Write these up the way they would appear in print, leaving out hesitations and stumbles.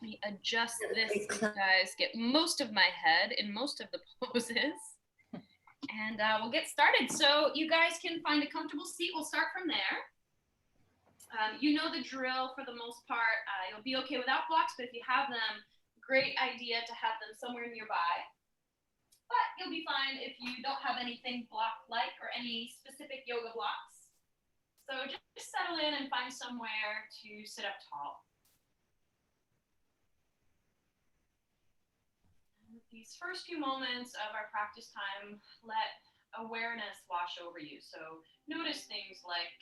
Let me adjust this so you guys get most of my head in most of the poses. And we'll get started. So you guys can find a comfortable seat. We'll start from there. You know the drill for the most part. You'll be okay without blocks, but if you have them, great idea to have them somewhere nearby. But you'll be fine if you don't have anything block-like or any specific yoga blocks. So just settle in and find somewhere to sit up tall. These first few moments of our practice time, let awareness wash over you. So notice things like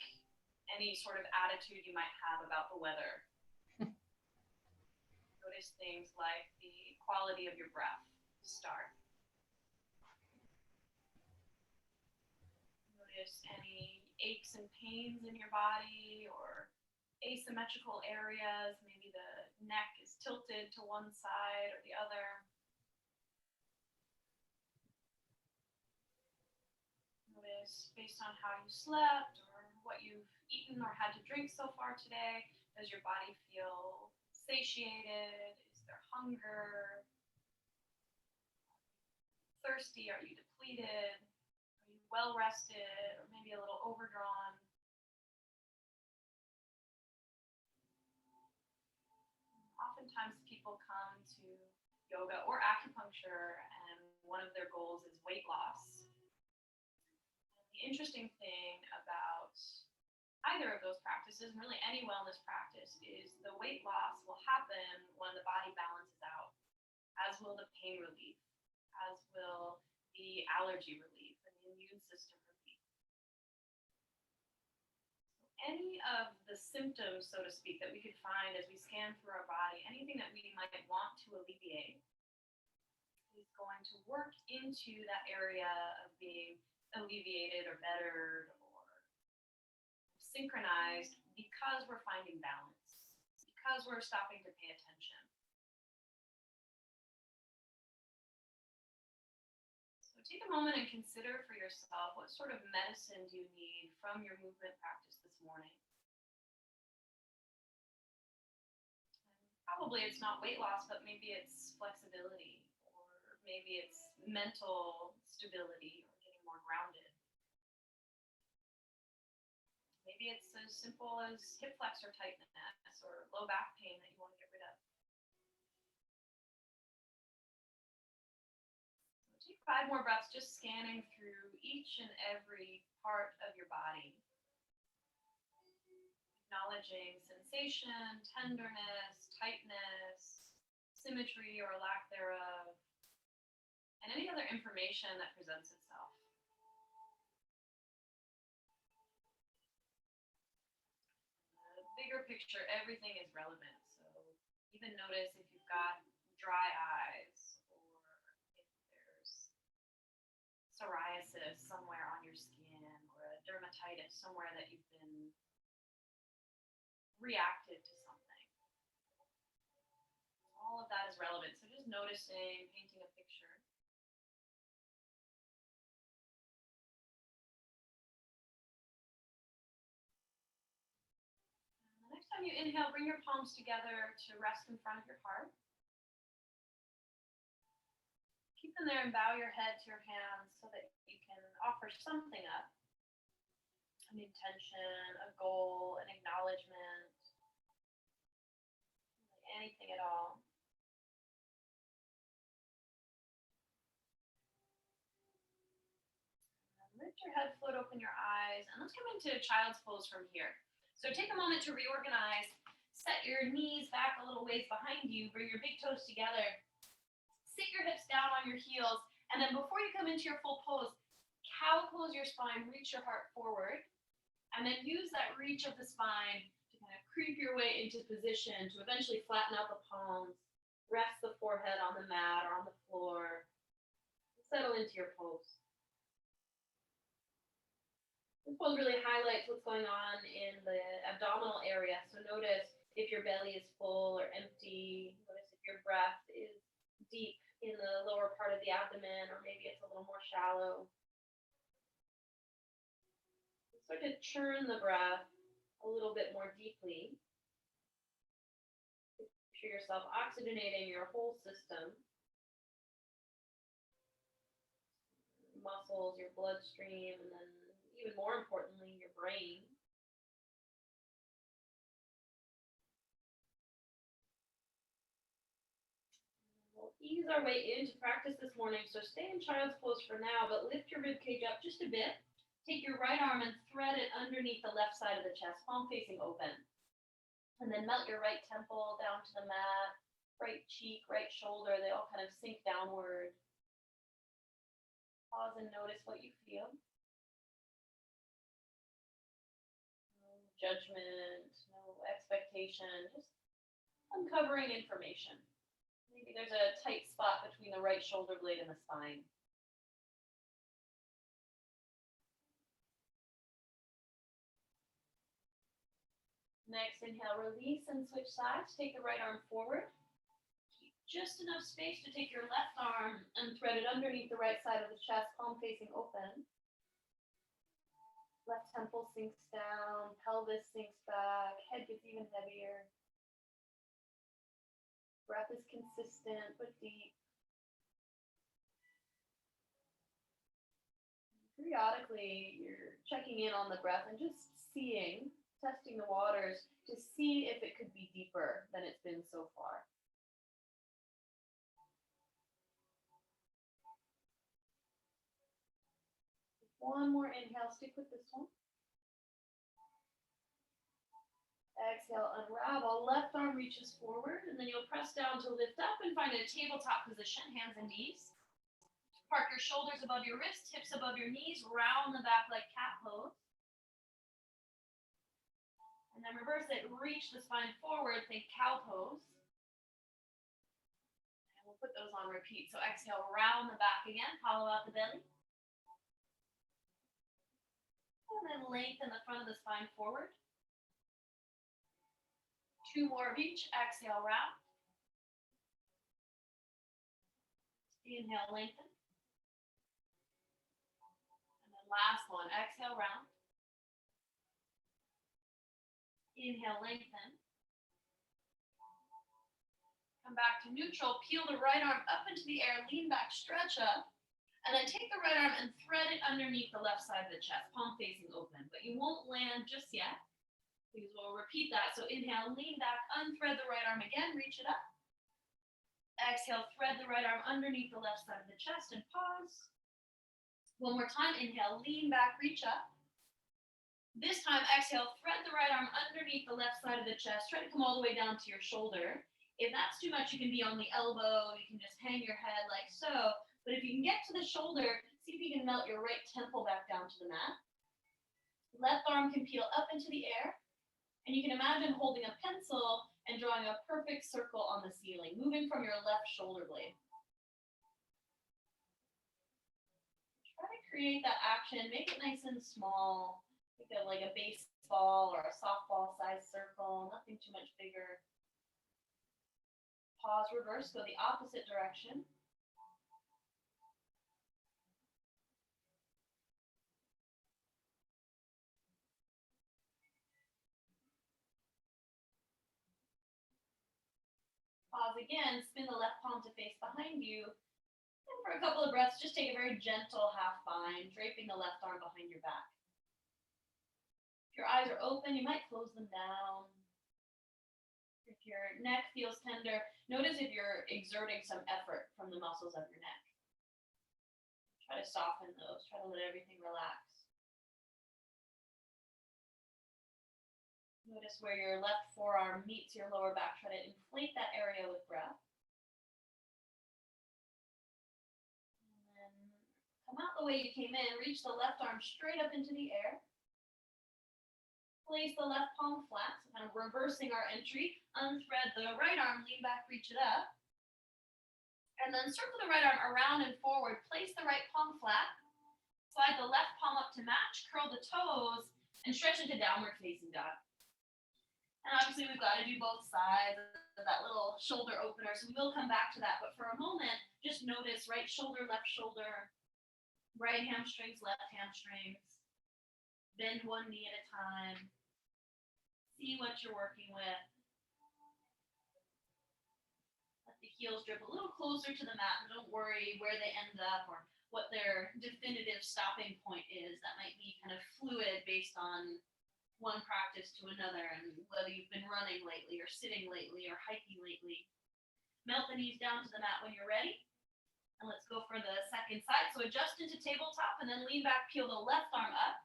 any sort of attitude you might have about the weather. Notice things like the quality of your breath to start. Notice any aches and pains in your body or asymmetrical areas. Maybe the neck is tilted to one side or the other. Notice based on how you slept or what you've eaten or had to drink so far today, does your body feel satiated? Is there hunger? Thirsty? Are you depleted? Are you well rested or maybe a little overdrawn? Oftentimes people come to yoga or acupuncture and one of their goals is weight loss. The interesting thing about either of those practices, and really any wellness practice, is the weight loss will happen when the body balances out, as will the pain relief, as will the allergy relief and the immune system relief. So any of the symptoms, so to speak, that we could find as we scan through our body, anything that we might want to alleviate, is going to work into that area of being alleviated or bettered or synchronized because we're finding balance, because we're stopping to pay attention. So take a moment and consider for yourself, what sort of medicine do you need from your movement practice this morning? And probably it's not weight loss, but maybe it's flexibility, or maybe it's mental stability or getting more grounded. Maybe it's as simple as hip flexor tightness or low back pain that you want to get rid of. So take 5 more breaths, just scanning through each and every part of your body. Acknowledging sensation, tenderness, tightness, symmetry or lack thereof, and any other information that presents itself. Bigger picture, everything is relevant. So even notice if you've got dry eyes or if there's psoriasis somewhere on your skin or a dermatitis somewhere that you've been reactive to something. All of that is relevant. So just noticing, painting a picture. Next time you inhale, bring your palms together to rest in front of your heart. Keep them there and bow your head to your hands so that you can offer something up. An intention, a goal, an acknowledgement, anything at all. Lift your head, float open your eyes, and let's come into child's pose from here. So take a moment to reorganize. Set your knees back a little ways behind you. Bring your big toes together. Sit your hips down on your heels. And then before you come into your full pose, cow pose your spine, reach your heart forward. And then use that reach of the spine to kind of creep your way into position to eventually flatten out the palms. Rest the forehead on the mat or on the floor. Settle into your pose. This pose really highlights what's going on in the abdominal area. So notice if your belly is full or empty. Notice if your breath is deep in the lower part of the abdomen, or maybe it's a little more shallow. Start to churn the breath a little bit more deeply. If Picture yourself oxygenating your whole system, muscles, your bloodstream, and then even more importantly, your brain. We'll ease our way into practice this morning, so stay in child's pose for now, but lift your ribcage up just a bit. Take your right arm and thread it underneath the left side of the chest, palm facing open. And then melt your right temple down to the mat, right cheek, right shoulder, they all kind of sink downward. Pause and notice what you feel. No judgment, no expectation, just uncovering information. Maybe there's a tight spot between the right shoulder blade and the spine. Next, inhale, release and switch sides. Take the right arm forward. Keep just enough space to take your left arm and thread it underneath the right side of the chest, palm facing open. Left temple sinks down, pelvis sinks back, head gets even heavier. Breath is consistent but deep. Periodically, you're checking in on the breath and just seeing, testing the waters to see if it could be deeper than it's been so far. One more inhale, stick with this one. Exhale, unravel, left arm reaches forward, and then you'll press down to lift up and find a tabletop position, hands and knees. Park your shoulders above your wrists, hips above your knees, round the back like cat pose. And then reverse it, reach the spine forward, think cow pose. And we'll put those on repeat. So exhale, round the back again, hollow out the belly. And then lengthen the front of the spine forward. 2 more of each, exhale, round. Inhale, lengthen. And then last one, exhale, round. Inhale, lengthen. Come back to neutral, peel the right arm up into the air, lean back, stretch up, and then take the right arm and thread it underneath the left side of the chest, palm facing open, but you won't land just yet, because we'll repeat that. So inhale, lean back, unthread the right arm again, reach it up. Exhale, thread the right arm underneath the left side of the chest and pause. One more time, inhale, lean back, reach up. This time, exhale, thread the right arm underneath the left side of the chest. Try to come all the way down to your shoulder. If that's too much, you can be on the elbow. You can just hang your head like so. But if you can get to the shoulder, see if you can melt your right temple back down to the mat. Left arm can peel up into the air. And you can imagine holding a pencil and drawing a perfect circle on the ceiling, moving from your left shoulder blade. Try to create that action. Make it nice and small. Think of like a baseball or a softball size circle, nothing too much bigger. Pause, reverse, go the opposite direction. Pause again, spin the left palm to face behind you. And for a couple of breaths, just take a very gentle half bind, draping the left arm behind your back. If your eyes are open, you might close them down. If your neck feels tender, notice if you're exerting some effort from the muscles of your neck. Try to soften those, try to let everything relax. Notice where your left forearm meets your lower back. Try to inflate that area with breath. And then come out the way you came in. Reach the left arm straight up into the air. Place the left palm flat, so kind of reversing our entry. Unthread the right arm, lean back, reach it up. And then circle the right arm around and forward. Place the right palm flat. Slide the left palm up to match. Curl the toes and stretch into downward facing dog. And obviously we've got to do both sides of that little shoulder opener, so we will come back to that. But for a moment, just notice right shoulder, right hamstrings, left hamstrings. Bend one knee at a time. See what you're working with. heels drip a little closer to the mat. Don't worry where they end up or what their definitive stopping point is. That might be kind of fluid based on one practice to another and whether you've been running lately or sitting lately or hiking lately. Melt the knees down to the mat when you're ready. And let's go for the second side. So adjust into tabletop and then lean back, peel the left arm up.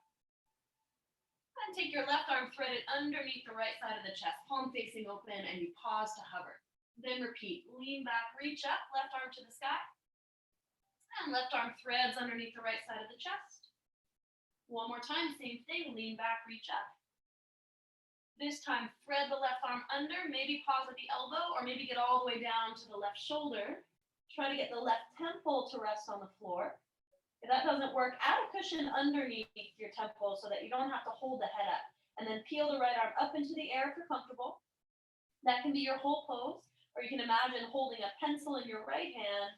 And take your left arm threaded underneath the right side of the chest, palm facing open, and you pause to hover. Then repeat, lean back, reach up, left arm to the sky. And left arm threads underneath the right side of the chest. One more time, same thing, lean back, reach up. This time, thread the left arm under, maybe pause at the elbow, or maybe get all the way down to the left shoulder. Try to get the left temple to rest on the floor. If that doesn't work, add a cushion underneath your temple so that you don't have to hold the head up. And then peel the right arm up into the air if you're comfortable. That can be your whole pose, or you can imagine holding a pencil in your right hand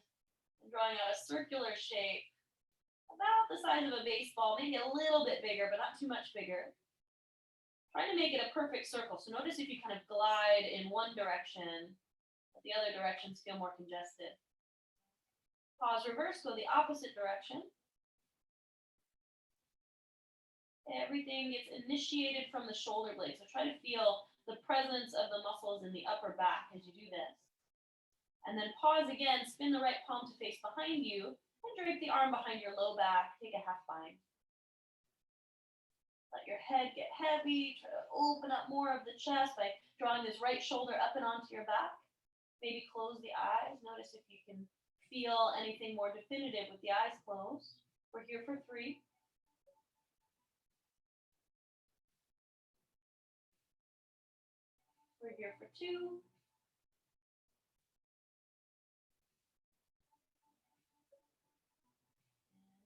and drawing out a circular shape about the size of a baseball, maybe a little bit bigger, but not too much bigger. Trying to make it a perfect circle. So notice if you kind of glide in one direction, but the other directions feel more congested. Pause, reverse, go the opposite direction. Everything gets initiated from the shoulder blade. So try to feel the presence of the muscles in the upper back as you do this. And then pause again, spin the right palm to face behind you, and drape the arm behind your low back, take a half bind. Let your head get heavy, try to open up more of the chest by drawing this right shoulder up and onto your back. Maybe close the eyes. Notice if you can feel anything more definitive with the eyes closed. We're here for 3. We're here for 2.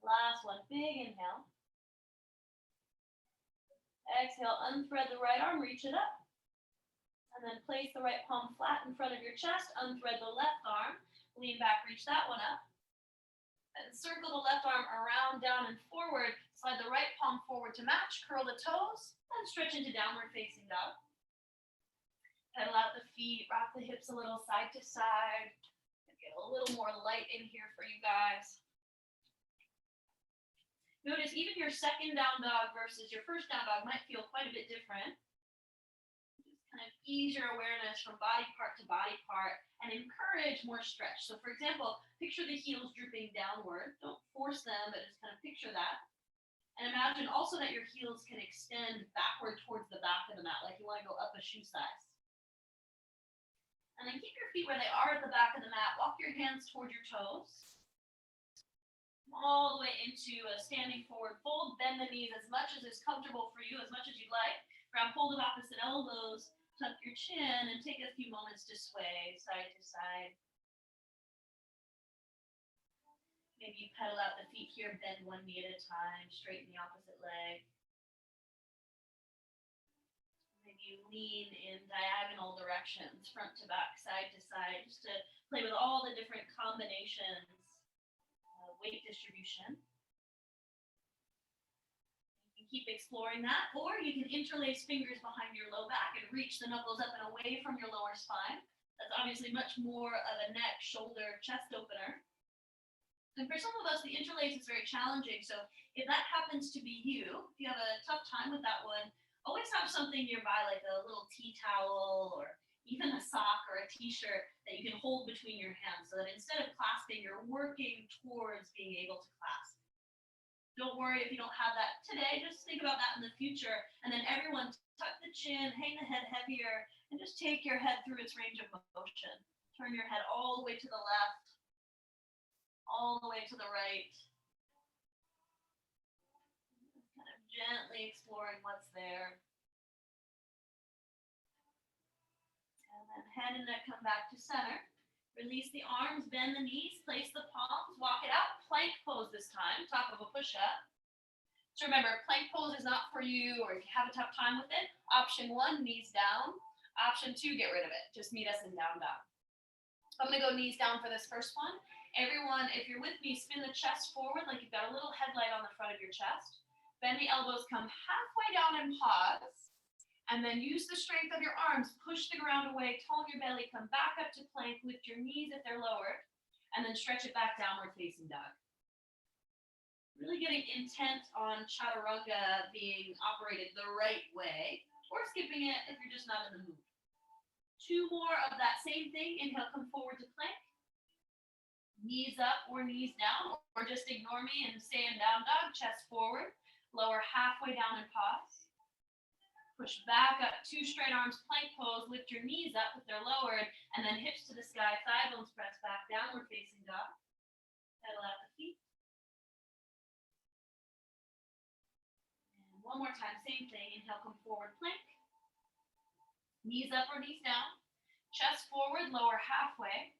Last one, big inhale. Exhale, unthread the right arm, reach it up. And then place the right palm flat in front of your chest, unthread the left arm, lean back, reach that one up. And circle the left arm around, down, and forward. Slide the right palm forward to match, curl the toes, and stretch into downward facing dog. Pedal out the feet, rock the hips a little side to side. Get a little more light in here for you guys. Notice even your second down dog versus your first down dog might feel quite a bit different. Just kind of ease your awareness from body part to body part and encourage more stretch. So for example, picture the heels drooping downward. Don't force them, but just kind of picture that. And imagine also that your heels can extend backward towards the back of the mat, like you want to go up a shoe size. And then keep your feet where they are at the back of the mat. Walk your hands toward your toes. All the way into a standing forward fold. Bend the knees as much as is comfortable for you, as much as you'd like. Grab hold of opposite elbows, tuck your chin, and take a few moments to sway side to side. Maybe you pedal out the feet here, bend one knee at a time, straighten the opposite leg. Maybe you lean in diagonal directions, front to back, side to side, just to play with all the different combinations. Weight distribution. You can keep exploring that, or you can interlace fingers behind your low back and reach the knuckles up and away from your lower spine. That's obviously much more of a neck, shoulder, chest opener. And for some of us, the interlace is very challenging. So if that happens to be you, if you have a tough time with that one, always have something nearby, like a little tea towel or even a sock or a t-shirt that you can hold between your hands so that instead of clasping, you're working towards being able to clasp. Don't worry if you don't have that today, just think about that in the future. And then everyone tuck the chin, hang the head heavier, and just take your head through its range of motion. Turn your head all the way to the left, all the way to the right. Kind of gently exploring what's there. And head and neck come back to center. Release the arms, bend the knees, place the palms, walk it out. Plank pose this time, top of a push-up. So remember, plank pose is not for you, or if you have a tough time with it, option 1, knees down. Option 2, get rid of it. Just meet us in down dog. I'm gonna go knees down for this first one. Everyone, if you're with me, spin the chest forward like you've got a little headlight on the front of your chest. Bend the elbows, come halfway down and pause. And then use the strength of your arms, push the ground away, tone your belly, come back up to plank, lift your knees if they're lowered, and then stretch it back downward facing dog. Really getting intent on chaturanga being operated the right way, or skipping it if you're just not in the mood. 2 more of that same thing. Inhale, come forward to plank. Knees up or knees down, or just ignore me and stay in down dog, chest forward, lower halfway down and pause. Push back up, 2 straight arms, plank pose, lift your knees up if they're lowered, and then hips to the sky, thigh bones press back, downward facing dog. Pedal out the feet. And one more time, same thing. Inhale, come forward, plank. Knees up or knees down. Chest forward, lower halfway.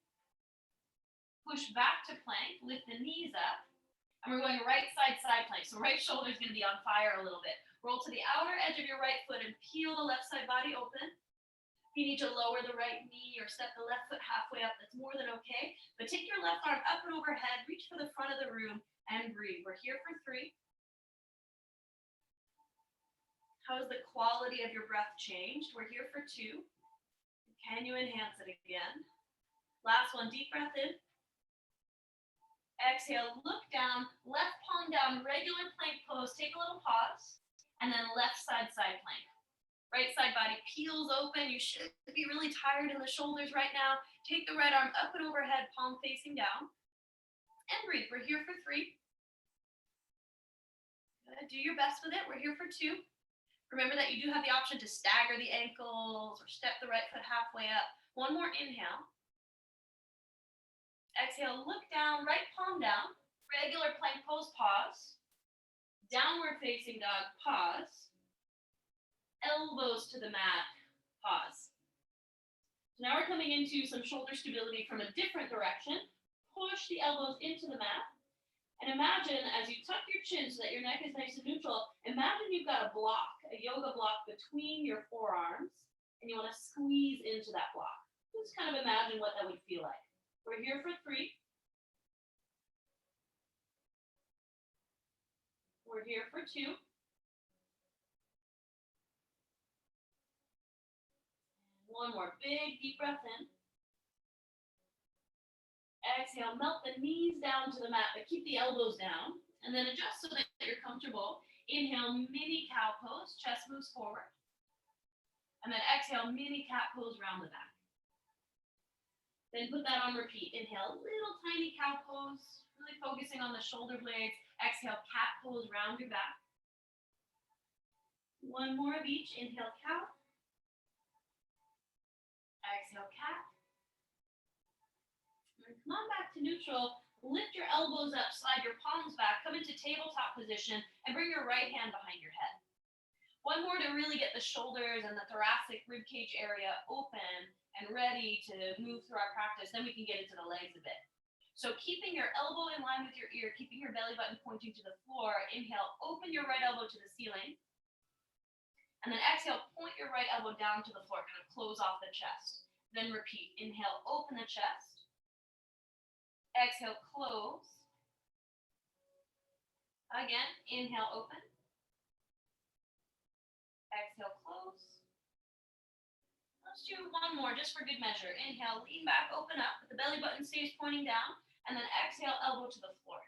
Push back to plank, lift the knees up. And we're going right side plank. So right shoulder is going to be on fire a little bit. Roll to the outer edge of your right foot and peel the left side body open. If you need to lower the right knee or step the left foot halfway up, that's more than okay. But take your left arm up and overhead, reach for the front of the room, and breathe. We're here for 3. How has the quality of your breath changed? We're here for 2. Can you enhance it again? Last one, deep breath in. Exhale, look down, left palm down, regular plank pose. Take a little pause. And then left side plank. Right side body peels open. You should be really tired in the shoulders right now. Take the right arm up and overhead, palm facing down. And breathe. We're here for 3. Good. Do your best with it. We're here for 2. Remember that you do have the option to stagger the ankles or step the right foot halfway up. One more inhale. Exhale, look down, right palm down. Regular plank pose, pause. Downward facing dog, pause. Elbows to the mat, pause. So now we're coming into some shoulder stability from a different direction. Push the elbows into the mat. And imagine as you tuck your chin so that your neck is nice and neutral, imagine you've got a block, a yoga block between your forearms, and you want to squeeze into that block. Just kind of imagine what that would feel like. We're here for 3. We're here for 2. One more big deep breath in. Exhale, melt the knees down to the mat, but keep the elbows down. And then adjust so that you're comfortable. Inhale, mini cow pose, chest moves forward. And then exhale, mini cat pose round the back. Then put that on repeat. Inhale, little tiny cow pose, really focusing on the shoulder blades. Exhale, cat pose round your back. One more of each. Inhale, cow. Exhale, cat. And come on back to neutral. Lift your elbows up, slide your palms back, come into tabletop position, and bring your right hand behind your head. One more to really get the shoulders and the thoracic ribcage area open and ready to move through our practice. Then we can get into the legs a bit. So keeping your elbow in line with your ear, keeping your belly button pointing to the floor. Inhale, open your right elbow to the ceiling. And then exhale, point your right elbow down to the floor, kind of close off the chest. Then repeat. Inhale, open the chest. Exhale, close. Again, inhale, open. Exhale, close. Let's do one more just for good measure. Inhale, lean back, open up, but the belly button stays pointing down. And then exhale, elbow to the floor.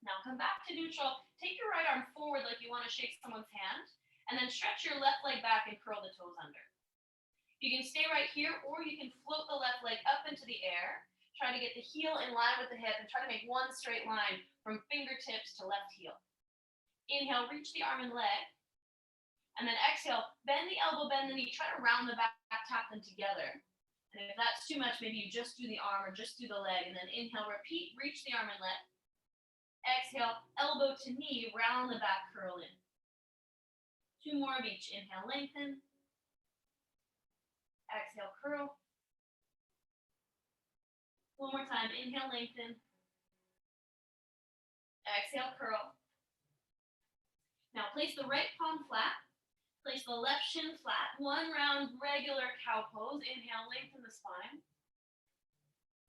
Now come back to neutral. Take your right arm forward like you want to shake someone's hand. And then stretch your left leg back and curl the toes under. You can stay right here, or you can float the left leg up into the air. Try to get the heel in line with the hip and try to make one straight line from fingertips to left heel. Inhale, reach the arm and leg. And then exhale, bend the elbow, bend the knee. Try to round the back, tap them together. And if that's too much, maybe you just do the arm or just do the leg. And then inhale, repeat, reach the arm and leg. Exhale, elbow to knee, round the back, curl in. 2 more of each. Inhale, lengthen. Exhale, curl. One more time. Inhale, lengthen. Exhale, curl. Now place the right palm flat. Place the left shin flat. One round regular cow pose. Inhale, lengthen the spine.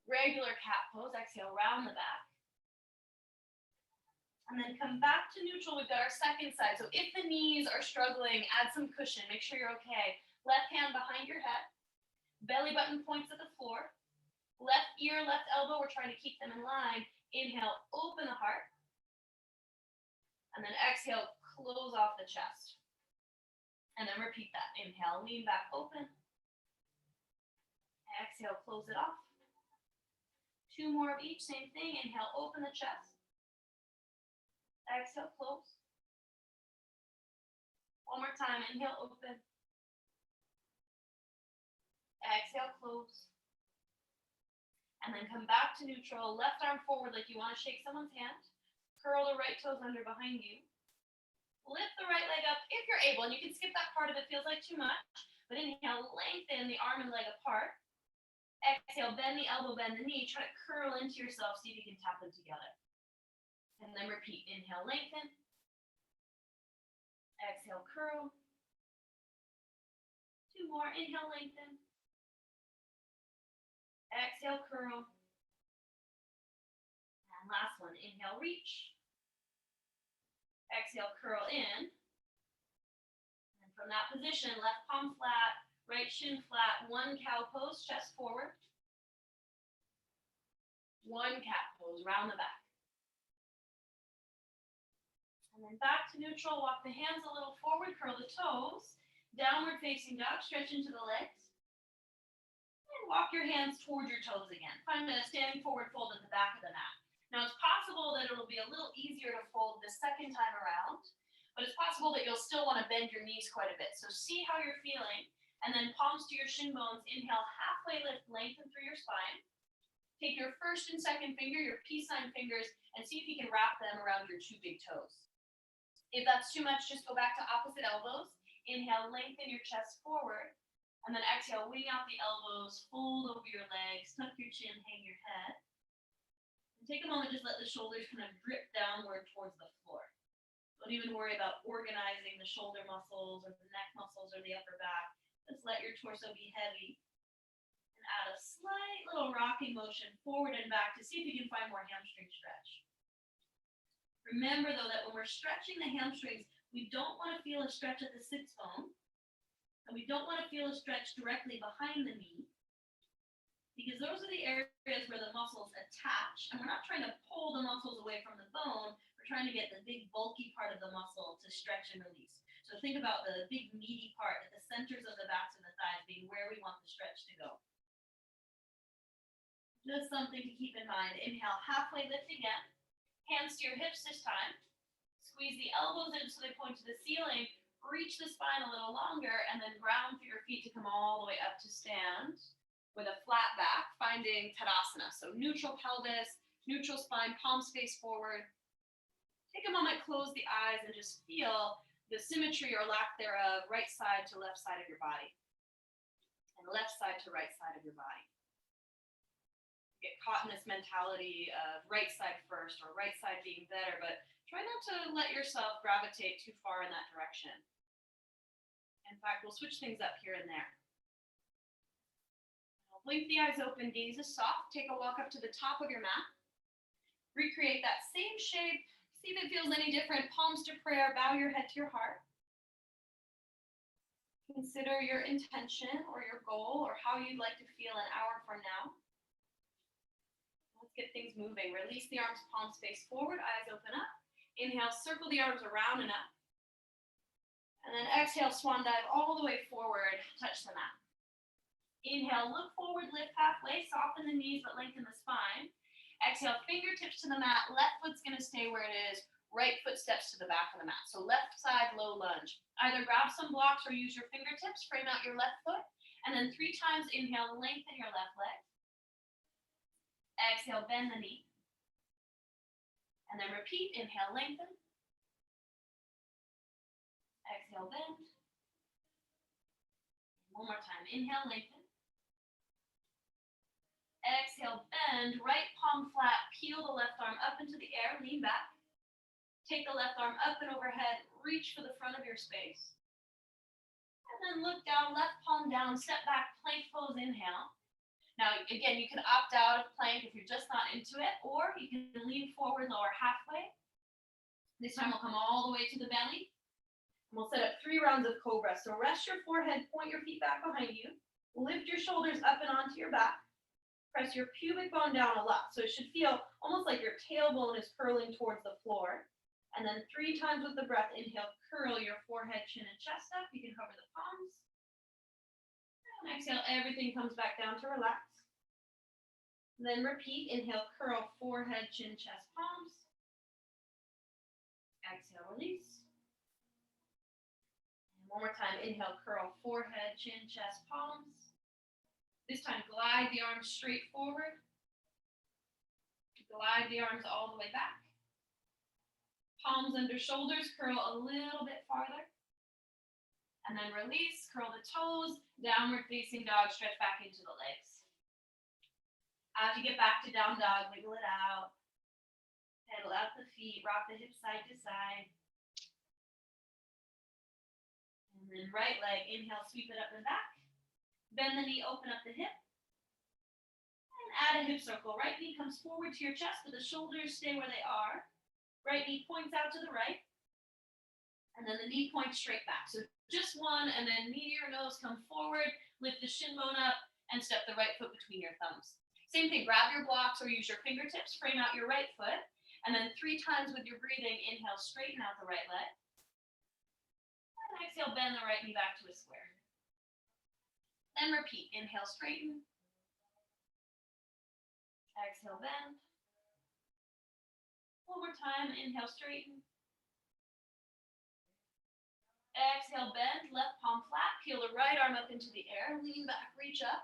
Regular cat pose. Exhale, round the back. And then come back to neutral. We've got our second side. So if the knees are struggling, add some cushion. Make sure you're okay. Left hand behind your head. Belly button points at the floor. Left ear, left elbow. We're trying to keep them in line. Inhale, open the heart. And then exhale, close off the chest. And then repeat that. Inhale, lean back, open. Exhale, close it off. 2 more of each, same thing. Inhale, open the chest. Exhale, close. One more time. Inhale, open. Exhale, close. And then come back to neutral. Left arm forward like you want to shake someone's hand. Curl the right toes under behind you. Lift the right leg up if you're able. And you can skip that part if it feels like too much. But inhale, lengthen the arm and leg apart. Exhale, bend the elbow, bend the knee. Try to curl into yourself. See if you can tap them together. And then repeat. Inhale, lengthen. Exhale, curl. 2 more. Inhale, lengthen. Exhale, curl. And last one. Inhale, reach. Exhale, curl in. And from that position, left palm flat, right shin flat, 1 cow pose, chest forward. 1 cat pose, round the back. And then back to neutral, walk the hands a little forward, curl the toes. Downward facing dog, stretch into the legs. And walk your hands towards your toes again. Find a standing forward fold at the back of the mat. Now it's possible that it'll be a little easier to fold the second time around, but it's possible that you'll still want to bend your knees quite a bit. So see how you're feeling, and then palms to your shin bones. Inhale, halfway lift, lengthen through your spine. Take your first and second finger, your peace sign fingers, and see if you can wrap them around your 2 big toes. If that's too much, just go back to opposite elbows. Inhale, lengthen your chest forward. And then exhale, wing out the elbows, fold over your legs, tuck your chin, hang your head. And take a moment, just let the shoulders kind of drip downward towards the floor. Don't even worry about organizing the shoulder muscles or the neck muscles or the upper back. Just let your torso be heavy. And add a slight little rocking motion forward and back to see if you can find more hamstring stretch. Remember, though, that when we're stretching the hamstrings, we don't want to feel a stretch at the sits bone, and we don't want to feel a stretch directly behind the knee, because those are the areas where the muscles attach, and we're not trying to pull the muscles away from the bone, we're trying to get the big bulky part of the muscle to stretch and release. So think about the big meaty part at the centers of the backs and the thighs being where we want the stretch to go. Just something to keep in mind. Inhale, halfway lift again. Hands to your hips this time. Squeeze the elbows in so they point to the ceiling. Reach the spine a little longer and then ground through your feet to come all the way up to stand with a flat back, finding Tadasana. So neutral pelvis, neutral spine, palms face forward. Take a moment, close the eyes, and just feel the symmetry or lack thereof, right side to left side of your body, and left side to right side of your body. Get caught in this mentality of right side first or right side being better, but try not to let yourself gravitate too far in that direction. In fact, we'll switch things up here and there. Blink the eyes open, gaze is soft. Take a walk up to the top of your mat. Recreate that same shape. See if it feels any different. Palms to prayer, bow your head to your heart. Consider your intention or your goal or how you'd like to feel an hour from now. Let's get things moving. Release the arms, palms face forward, eyes open up. Inhale, circle the arms around and up. And then exhale, swan dive all the way forward, touch the mat. Inhale, look forward, lift halfway, soften the knees but lengthen the spine. Exhale, fingertips to the mat, left foot's gonna stay where it is, right foot steps to the back of the mat. So left side, low lunge. Either grab some blocks or use your fingertips, frame out your left foot, and then 3 times inhale, lengthen your left leg. Exhale, bend the knee. And then repeat, inhale, lengthen. Exhale, bend. One more time, inhale, lengthen. Exhale, bend, right palm flat, peel the left arm up into the air, lean back. Take the left arm up and overhead, reach for the front of your space. And then look down, left palm down, step back, plank pose, inhale. Now, again, you can opt out of plank if you're just not into it, or you can lean forward, lower halfway, This time we'll come all the way to the belly. And we'll set up 3 rounds of cobra. So rest your forehead, point your feet back behind you. Lift your shoulders up and onto your back. Press your pubic bone down a lot. So it should feel almost like your tailbone is curling towards the floor. And then 3 times with the breath, inhale, curl your forehead, chin, and chest up. You can hover the palms. And exhale, everything comes back down to relax. Then repeat, inhale, curl, forehead, chin, chest, palms. Exhale, release. And one more time, inhale, curl, forehead, chin, chest, palms. This time, glide the arms straight forward. Glide the arms all the way back. Palms under shoulders, curl a little bit farther. And then release, curl the toes, downward facing dog, stretch back into the legs. As you get back to down dog, wiggle it out. Pedal out the feet, rock the hips side to side. And then right leg, inhale, sweep it up and back. Bend the knee, open up the hip. And add a hip circle. Right knee comes forward to your chest, but the shoulders stay where they are. Right knee points out to the right. And then the knee points straight back. So just one, and then knee to your nose, come forward, lift the shin bone up, and step the right foot between your thumbs. Same thing, grab your blocks or use your fingertips, frame out your right foot, and then 3 times with your breathing, inhale, straighten out the right leg. And exhale, bend the right knee back to a square. Then repeat, inhale, straighten. Exhale, bend. One more time, inhale, straighten. Exhale, bend, left palm flat, peel the right arm up into the air, lean back, reach up.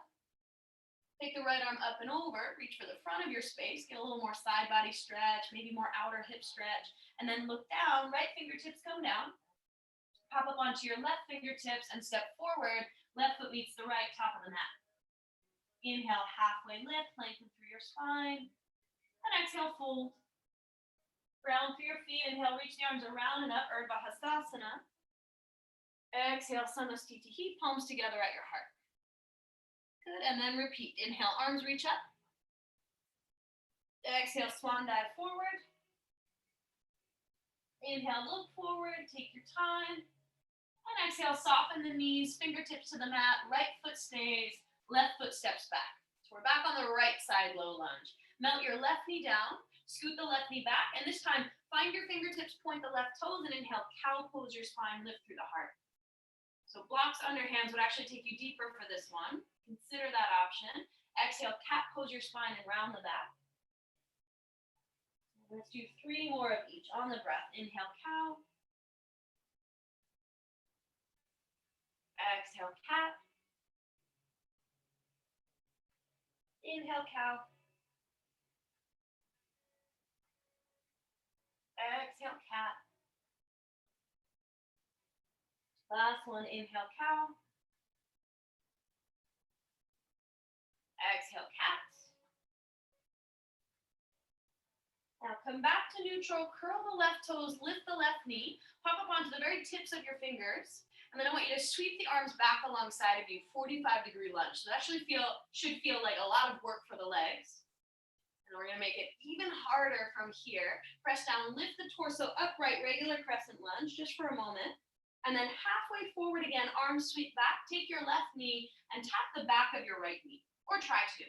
Take the right arm up and over, reach for the front of your space, get a little more side body stretch, maybe more outer hip stretch, and then look down, right fingertips come down. Pop up onto your left fingertips and step forward, left foot meets the right, top of the mat. Inhale, halfway lift, lengthen through your spine, and exhale, fold. Ground through your feet, inhale, reach the arms around and up, Urdhva Hastasana. Exhale, Samastitihi, palms together at your heart. Good, and then repeat. Inhale, arms reach up. Exhale, swan dive forward. Inhale, look forward, take your time. And exhale, soften the knees, fingertips to the mat, right foot stays, left foot steps back. So we're back on the right side, low lunge. Melt your left knee down, scoot the left knee back, and this time, find your fingertips, point the left toes, and inhale, cow pose your spine, lift through the heart. So blocks under hands would actually take you deeper for this one. Consider that option. Exhale, cat pose your spine and round the back. Let's do 3 more of each on the breath. Inhale, cow. Exhale, cat. Inhale, cow. Exhale, cat. Last one, inhale, cow. Exhale, cat. Now come back to neutral, curl the left toes, lift the left knee, pop up onto the very tips of your fingers, and then I want you to sweep the arms back alongside of you, 45-degree lunge. So that should feel like a lot of work for the legs. And we're gonna make it even harder from here. Press down, lift the torso upright, regular crescent lunge, just for a moment. And then halfway forward again, arms sweep back, take your left knee and tap the back of your right knee, or try to.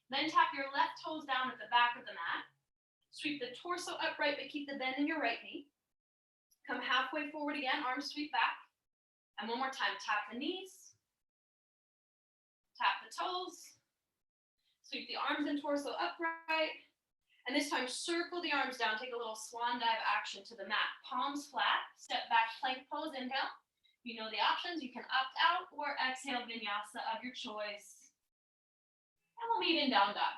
Then tap your left toes down at the back of the mat. Sweep the torso upright, but keep the bend in your right knee. Come halfway forward again, arms sweep back. And one more time, tap the knees. Tap the toes. Sweep the arms and torso upright. And this time, circle the arms down, take a little swan dive action to the mat. Palms flat, step back, plank pose, inhale. You know the options, you can opt out or exhale, vinyasa of your choice. And we'll meet in down dog.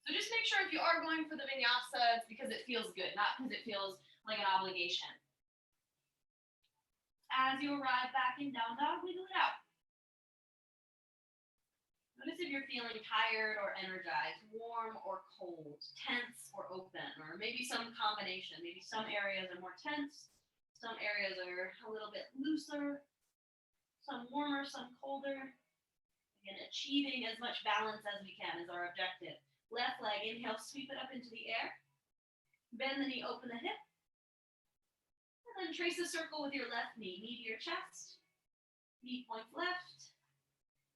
So just make sure if you are going for the vinyasa, it's because it feels good, not because it feels like an obligation. As you arrive back in down dog, wiggle it out. Notice if you're feeling tired or energized, warm or cold, tense or open, or maybe some combination. Maybe some areas are more tense, some areas are a little bit looser, some warmer, some colder. Again, achieving as much balance as we can is our objective. Left leg, inhale, sweep it up into the air. Bend the knee, open the hip. And then trace a circle with your left knee. Knee to your chest. Knee points left.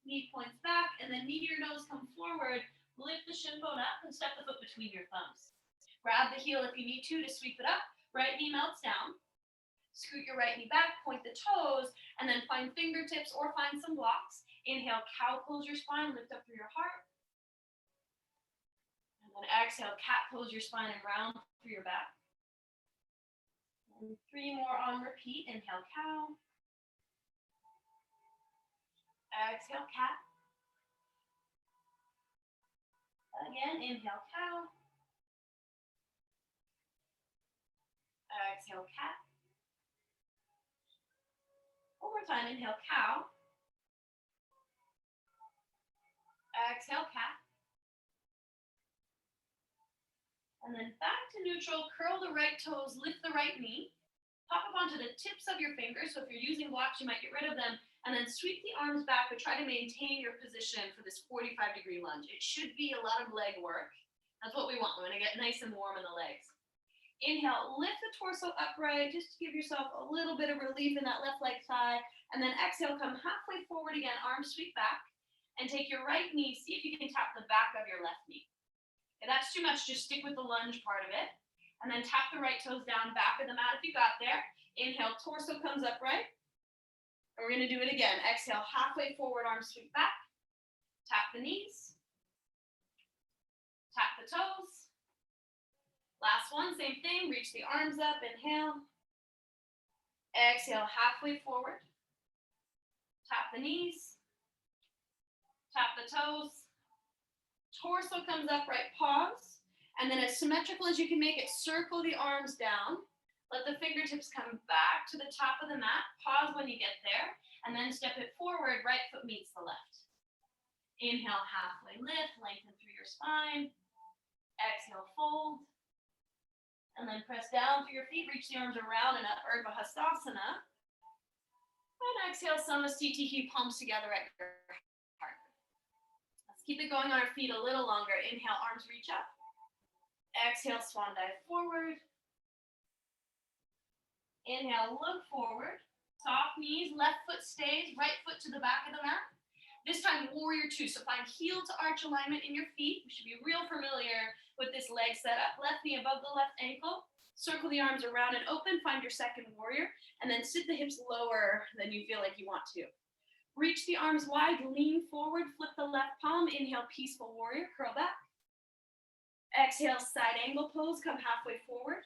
Knee points back. And then knee to your nose, come forward. Lift the shin bone up and step the foot between your thumbs. Grab the heel if you need to sweep it up. Right knee melts down. Scoot your right knee back, point the toes, and then find fingertips or find some blocks. Inhale, cow pose your spine, lift up through your heart. And then exhale, cat pose your spine and round through your back. And 3 more on repeat. Inhale, cow. Exhale, cat. Again, inhale, cow. Exhale, cat. One more time, inhale, cow. Exhale, cat. And then back to neutral, curl the right toes, lift the right knee. Pop up onto the tips of your fingers. So if you're using blocks, you might get rid of them. And then sweep the arms back, but try to maintain your position for this 45-degree lunge. It should be a lot of leg work. That's what we want. We want to get nice and warm in the legs. Inhale, lift the torso upright, just to give yourself a little bit of relief in that left leg thigh. And then exhale, come halfway forward again, arms sweep back. And take your right knee, see if you can tap the back of your left knee. If that's too much, just stick with the lunge part of it. And then tap the right toes down, back of the mat if you got there. Inhale, torso comes upright. And we're gonna do it again. Exhale, halfway forward, arms sweep back. Tap the knees. Tap the toes. Last one, same thing, reach the arms up, inhale. Exhale, halfway forward. Tap the knees. Tap the toes. Torso comes upright, pause. And then as symmetrical as you can make it, circle the arms down. Let the fingertips come back to the top of the mat. Pause when you get there. And then step it forward, right foot meets the left. Inhale, halfway lift, lengthen through your spine. Exhale, fold. And then press down through your feet, reach the arms around and up, Urdhva Hastasana. And exhale, Samasthiti, palms together at your heart. Let's keep it going on our feet a little longer. Inhale, arms reach up. Exhale, swan dive forward. Inhale, look forward. Soft knees, left foot stays, right foot to the back of the mat. This time, warrior 2. So find heel to arch alignment in your feet. You should be real familiar with this leg setup. Left knee above the left ankle. Circle the arms around and open. Find your second warrior. And then sit the hips lower than you feel like you want to. Reach the arms wide, lean forward, flip the left palm. Inhale, peaceful warrior, curl back. Exhale, side angle pose, come halfway forward.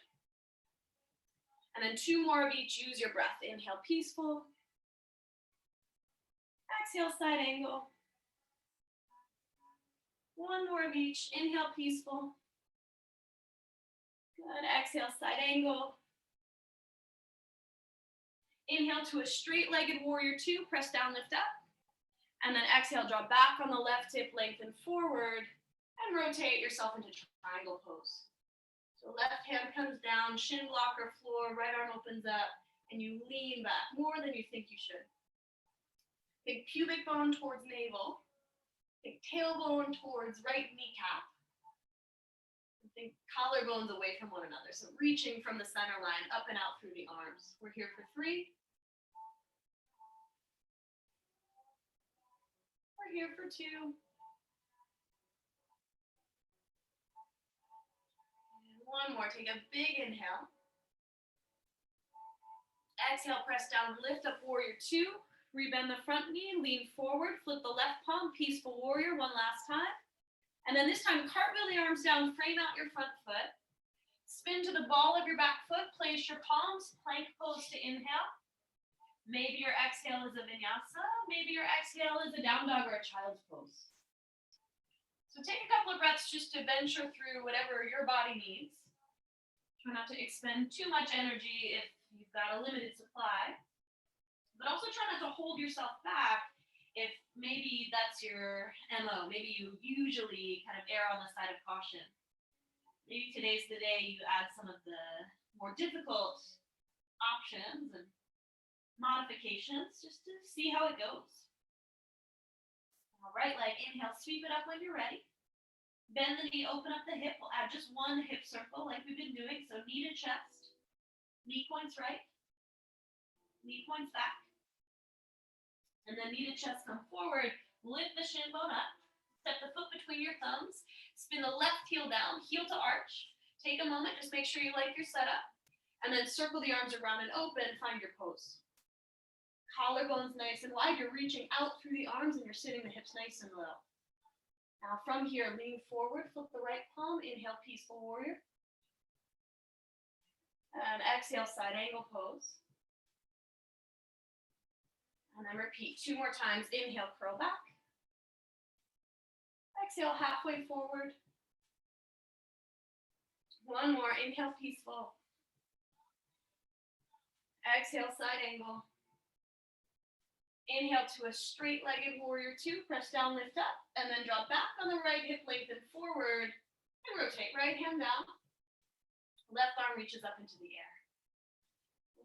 And then 2 more of each, use your breath. Inhale, peaceful. Exhale, side angle. 1 more of each. Inhale, peaceful. Good. Exhale, side angle. Inhale to a straight-legged warrior 2. Press down, lift up. And then exhale, draw back on the left hip, lengthen forward, and rotate yourself into triangle pose. So left hand comes down, shin blocker floor, right arm opens up, and you lean back more than you think you should. Think pubic bone towards navel. Think tailbone towards right kneecap. And think collarbones away from one another. So reaching from the center line up and out through the arms. We're here for 3. We're here for 2. And 1 more. Take a big inhale. Exhale, press down, lift up warrior 2. Rebend the front knee, lean forward, flip the left palm, peaceful warrior, 1 last time. And then this time, cartwheel the arms down, frame out your front foot. Spin to the ball of your back foot, place your palms, plank pose to inhale. Maybe your exhale is a vinyasa, maybe your exhale is a down dog or a child's pose. So take a couple of breaths just to venture through whatever your body needs. Try not to expend too much energy if you've got a limited supply. But also try not to hold yourself back if maybe that's your MO. Maybe you usually kind of err on the side of caution. Maybe today's the day you add some of the more difficult options and modifications just to see how it goes. All right, leg, inhale, sweep it up when you're ready. Bend the knee, open up the hip. We'll add just one hip circle like we've been doing. So knee to chest, knee points right, knee points back. And then knee to chest, come forward, lift the shin bone up, step the foot between your thumbs, spin the left heel down, heel to arch. Take a moment, just make sure you like your setup, and then circle the arms around and open, find your pose. Collarbones nice and wide, you're reaching out through the arms and you're sitting the hips nice and low. Now from here, lean forward, flip the right palm, inhale, peaceful warrior. And exhale, side angle pose. And then repeat 2 more times. Inhale, curl back. Exhale, halfway forward. 1 more. Inhale, peaceful. Exhale, side angle. Inhale to a straight-legged warrior 2. Press down, lift up, and then drop back on the right hip, lengthen forward, and rotate. Right hand down. Left arm reaches up into the air.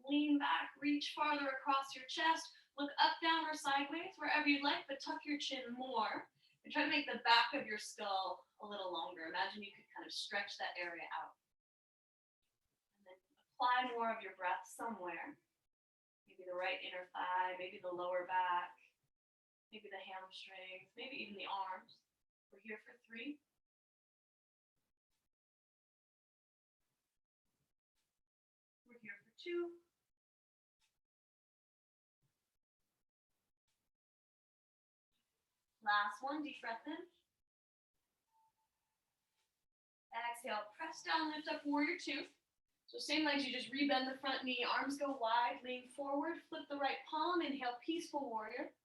Lean back, reach farther across your chest. Look up, down, or sideways, wherever you'd like, but tuck your chin more. And try to make the back of your skull a little longer. Imagine you could kind of stretch that area out. And then apply more of your breath somewhere. Maybe the right inner thigh, maybe the lower back, maybe the hamstrings, maybe even the arms. We're here for 3. We're here for 2. Last one, deep breath in. Exhale, press down, lift up, warrior 2. So same legs, you just rebend the front knee, arms go wide, lean forward, flip the right palm, inhale, peaceful warrior.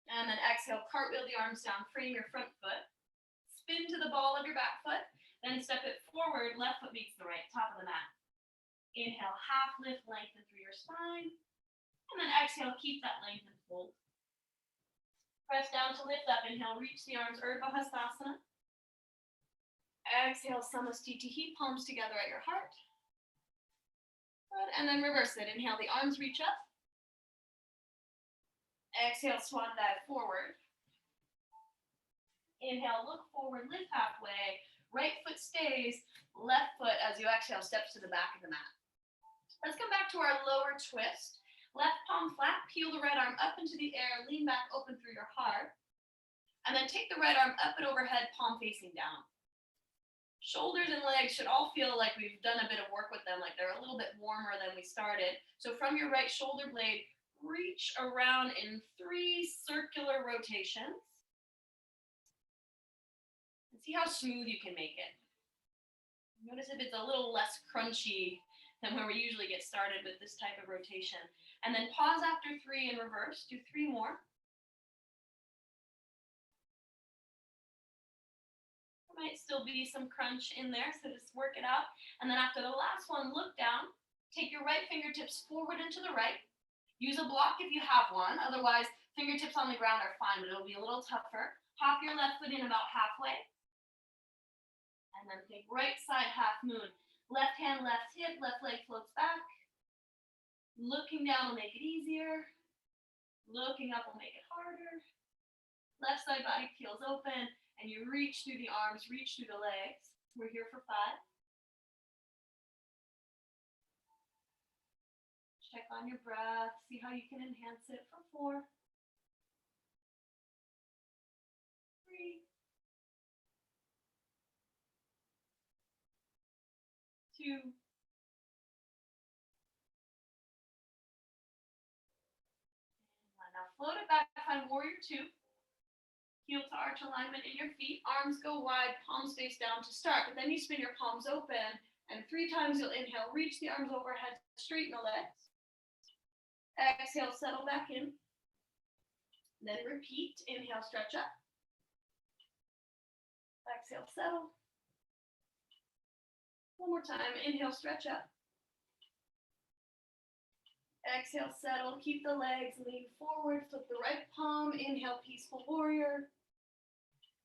And then exhale, cartwheel the arms down, frame your front foot. Spin to the ball of your back foot, then step it forward, left foot meets the right, top of the mat. Inhale, half lift, lengthen through your spine. And then exhale, keep that length and fold. Press down to lift up, inhale, reach the arms, Urdhva Hastasana. Exhale, Samastitihi, palms together at your heart. Good, and then reverse it. Inhale, the arms reach up. Exhale, swan dive forward. Inhale, look forward, lift halfway. Right foot stays, left foot as you exhale steps to the back of the mat. Let's come back to our lower twist. Left palm flat, peel the right arm up into the air, lean back, open through your heart. And then take the right arm up and overhead, palm facing down. Shoulders and legs should all feel like we've done a bit of work with them, like they're a little bit warmer than we started. So from your right shoulder blade, reach around in 3 circular rotations. And see how smooth you can make it. Notice if it's a little less crunchy than where we usually get started with this type of rotation. And then pause after 3 and reverse. Do 3 more. There might still be some crunch in there, so just work it out. And then after the last one, look down. Take your right fingertips forward and to the right. Use a block if you have one. Otherwise, fingertips on the ground are fine, but it'll be a little tougher. Hop your left foot in about halfway. And then think right side half moon. Left hand, left hip, left leg floats back. Looking down will make it easier. Looking up will make it harder. Left side body peels open, and you reach through the arms, reach through the legs. We're here for 5. Check on your breath, see how you can enhance it for 4. 3. 2. Now float it back, find warrior 2. Heel to arch alignment in your feet. Arms go wide, palms face down to start. But then you spin your palms open. And 3 times you'll inhale, reach the arms overhead, straighten the legs. Exhale, settle back in. Then repeat. Inhale, stretch up. Exhale, settle. 1 more time. Inhale, stretch up. Exhale, settle. Keep the legs, lean forward, flip the right palm. Inhale, peaceful warrior.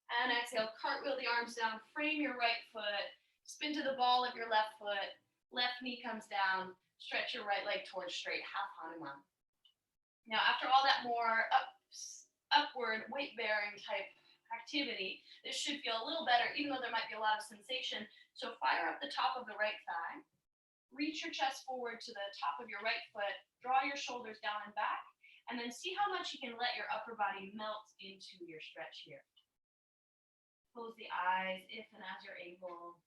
And exhale, cartwheel the arms down. Frame your right foot. Spin to the ball of your left foot. Left knee comes down. Stretch your right leg towards straight, half Hanuman. Now, after all that more upward weight-bearing type activity, this should feel a little better, even though there might be a lot of sensation. So fire up the top of the right thigh, reach your chest forward to the top of your right foot, draw your shoulders down and back, and then see how much you can let your upper body melt into your stretch here. Close the eyes if and as you're able.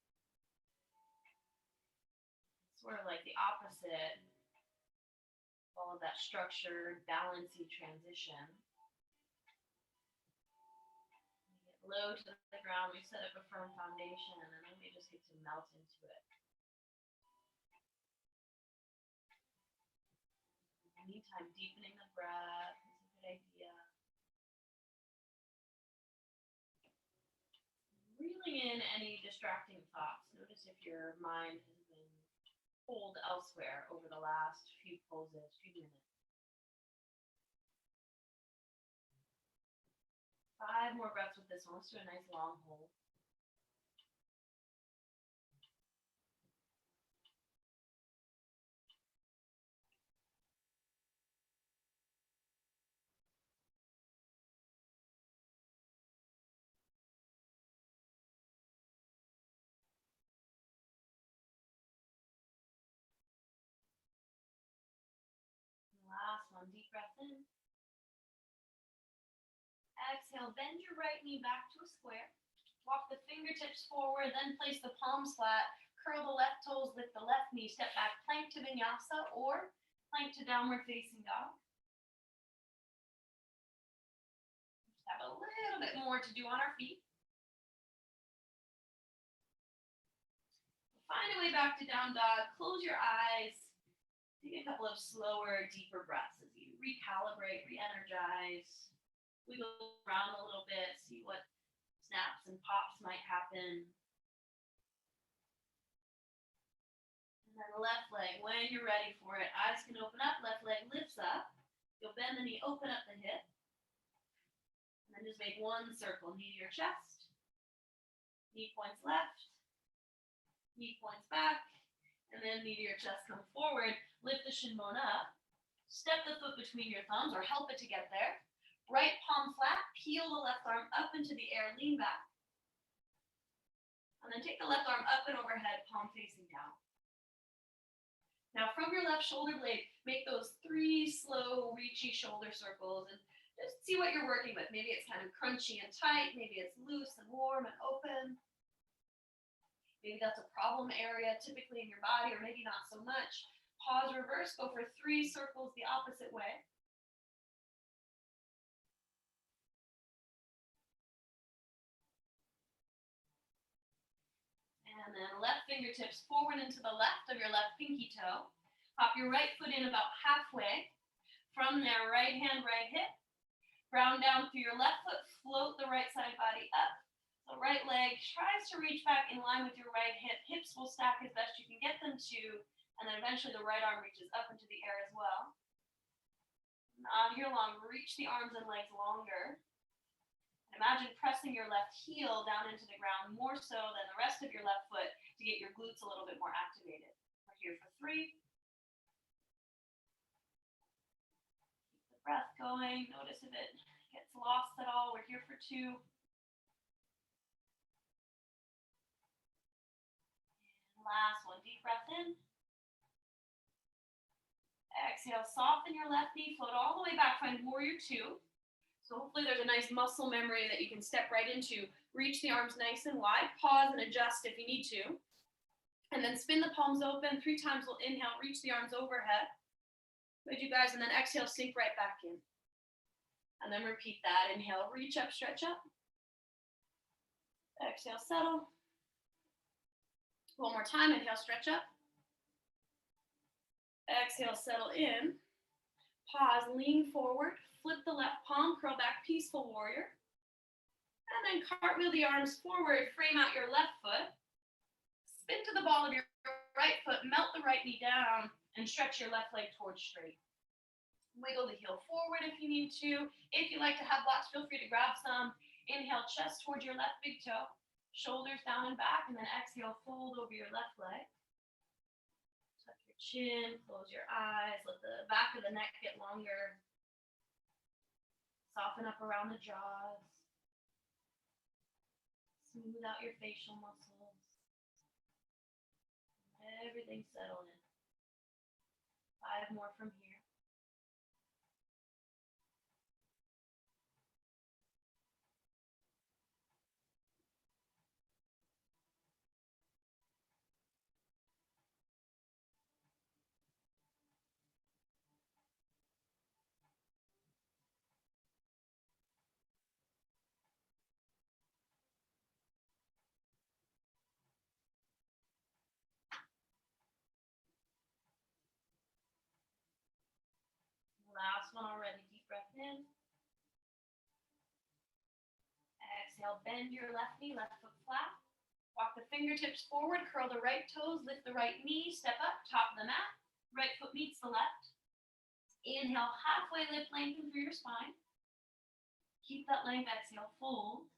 Sort of like the opposite of all of that structured, balancey transition. Low to the ground, we set up a firm foundation, and then we just get to melt into it. Anytime deepening the breath is a good idea. Reeling in any distracting thoughts. Notice if your mind has been pulled elsewhere over the last few poses, few minutes. 5 more breaths with this one. Let's do a nice long hold. Last one, deep breath in. Exhale, bend your right knee back to a square. Walk the fingertips forward, then place the palms flat. Curl the left toes, lift the left knee, step back, plank to vinyasa or plank to downward facing dog. Just have a little bit more to do on our feet. Find a way back to down dog. Close your eyes. Take a couple of slower, deeper breaths as you recalibrate, re-energize. Wiggle around a little bit, see what snaps and pops might happen. And then the left leg, when you're ready for it, eyes can open up, left leg lifts up. You'll bend the knee, open up the hip. And then just make one circle, knee to your chest. Knee points left. Knee points back. And then knee to your chest, come forward. Lift the shin bone up. Step the foot between your thumbs or help it to get there. Right palm flat, peel the left arm up into the air, lean back. And then take the left arm up and overhead, palm facing down. Now from your left shoulder blade, make those 3 slow, reachy shoulder circles and just see what you're working with. Maybe it's kind of crunchy and tight, maybe it's loose and warm and open. Maybe that's a problem area typically in your body, or maybe not so much. Pause, reverse, go for 3 circles the opposite way. And then left fingertips forward into the left of your left pinky toe. Hop your right foot in about halfway. From there, right hand, right hip. Ground down through your left foot, float the right side body up. The right leg tries to reach back in line with your right hip. Hips will stack as best you can get them to. And then eventually the right arm reaches up into the air as well. Not here long, reach the arms and legs longer. Imagine pressing your left heel down into the ground more so than the rest of your left foot to get your glutes a little bit more activated. We're here for 3. Keep the breath going. Notice if it gets lost at all. We're here for 2. And last one, deep breath in. Exhale, soften your left knee, float all the way back, find warrior 2. So hopefully there's a nice muscle memory that you can step right into. Reach the arms nice and wide, pause and adjust if you need to. And then spin the palms open. 3 times we'll inhale, reach the arms overhead. Good, you guys, and then exhale, sink right back in. And then repeat that. Inhale, reach up, stretch up. Exhale, settle. One more time, inhale, stretch up. Exhale, settle in. Pause, lean forward, flip the left palm, curl back, peaceful warrior. And then cartwheel the arms forward, frame out your left foot. Spin to the ball of your right foot, melt the right knee down, and stretch your left leg towards straight. Wiggle the heel forward if you need to. If you like to have blocks, feel free to grab some. Inhale, chest towards your left big toe. Shoulders down and back, and then exhale, fold over your left leg. Tuck your chin, close your eyes, let the back of the neck get longer. Soften up around the jaws. Smooth out your facial muscles. Everything settle in. 5 more from here. Last one already. Deep breath in. Exhale, bend your left knee, left foot flat. Walk the fingertips forward, curl the right toes, lift the right knee, step up, top of the mat. Right foot meets the left. Inhale, halfway lift, lengthen through your spine. Keep that length, exhale, fold.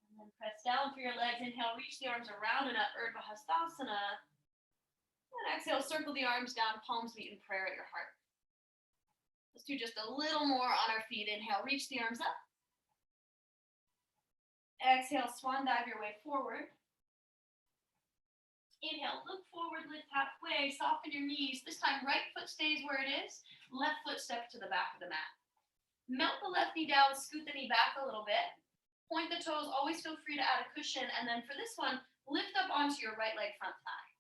And then press down for your legs. Inhale, reach the arms around and up, Urdhva Hastasana. And exhale, circle the arms down, palms meet in prayer at your heart. Let's do just a little more on our feet. Inhale, reach the arms up. Exhale, swan dive your way forward. Inhale, look forward, lift halfway, soften your knees. This time, right foot stays where it is. Left foot steps to the back of the mat. Melt the left knee down, scoot the knee back a little bit. Point the toes, always feel free to add a cushion. And then for this one, lift up onto your right leg front thigh.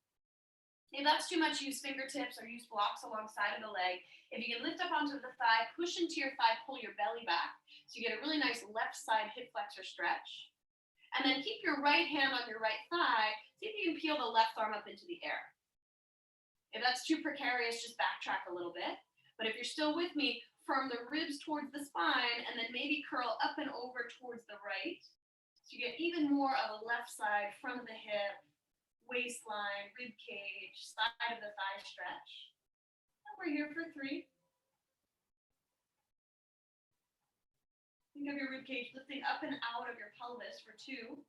If that's too much, use fingertips or use blocks alongside of the leg. If you can lift up onto the thigh, push into your thigh, pull your belly back. So you get a really nice left side hip flexor stretch. And then keep your right hand on your right thigh. See if you can peel the left arm up into the air. If that's too precarious, just backtrack a little bit. But if you're still with me, firm the ribs towards the spine and then maybe curl up and over towards the right. So you get even more of a left side, front of the hip, waistline, rib cage, side of the thigh stretch. And we're here for 3. Think of your rib cage lifting up and out of your pelvis for 2.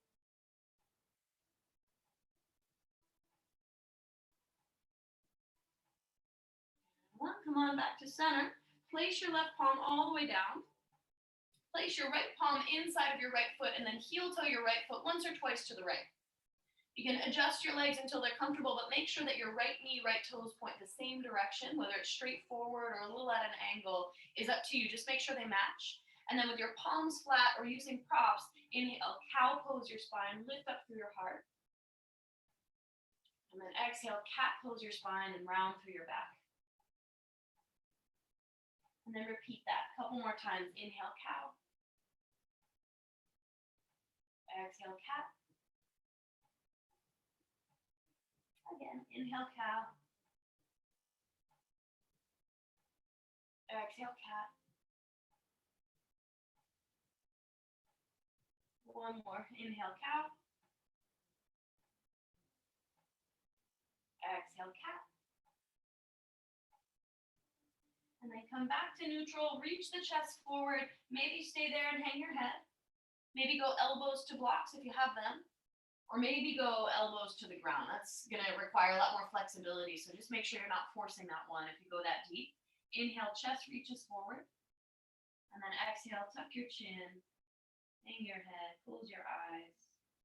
1, come on back to center. Place your left palm all the way down. Place your right palm inside of your right foot and then heel toe your right foot once or twice to the right. You can adjust your legs until they're comfortable, but make sure that your right knee, right toes point the same direction, whether it's straight forward or a little at an angle is up to you. Just make sure they match. And then with your palms flat or using props, inhale, cow pose your spine, lift up through your heart. And then exhale, cat pose your spine and round through your back. And then repeat that a couple more times. Inhale, cow. Exhale, cat. Again, inhale, cow. Exhale, cat. 1 more. Inhale, cow. Exhale, cat. And then come back to neutral. Reach the chest forward. Maybe stay there and hang your head. Maybe go elbows to blocks if you have them. Or maybe go elbows to the ground. That's going to require a lot more flexibility. So just make sure you're not forcing that one if you go that deep. Inhale, chest reaches forward. And then exhale, tuck your chin, hang your head, close your eyes,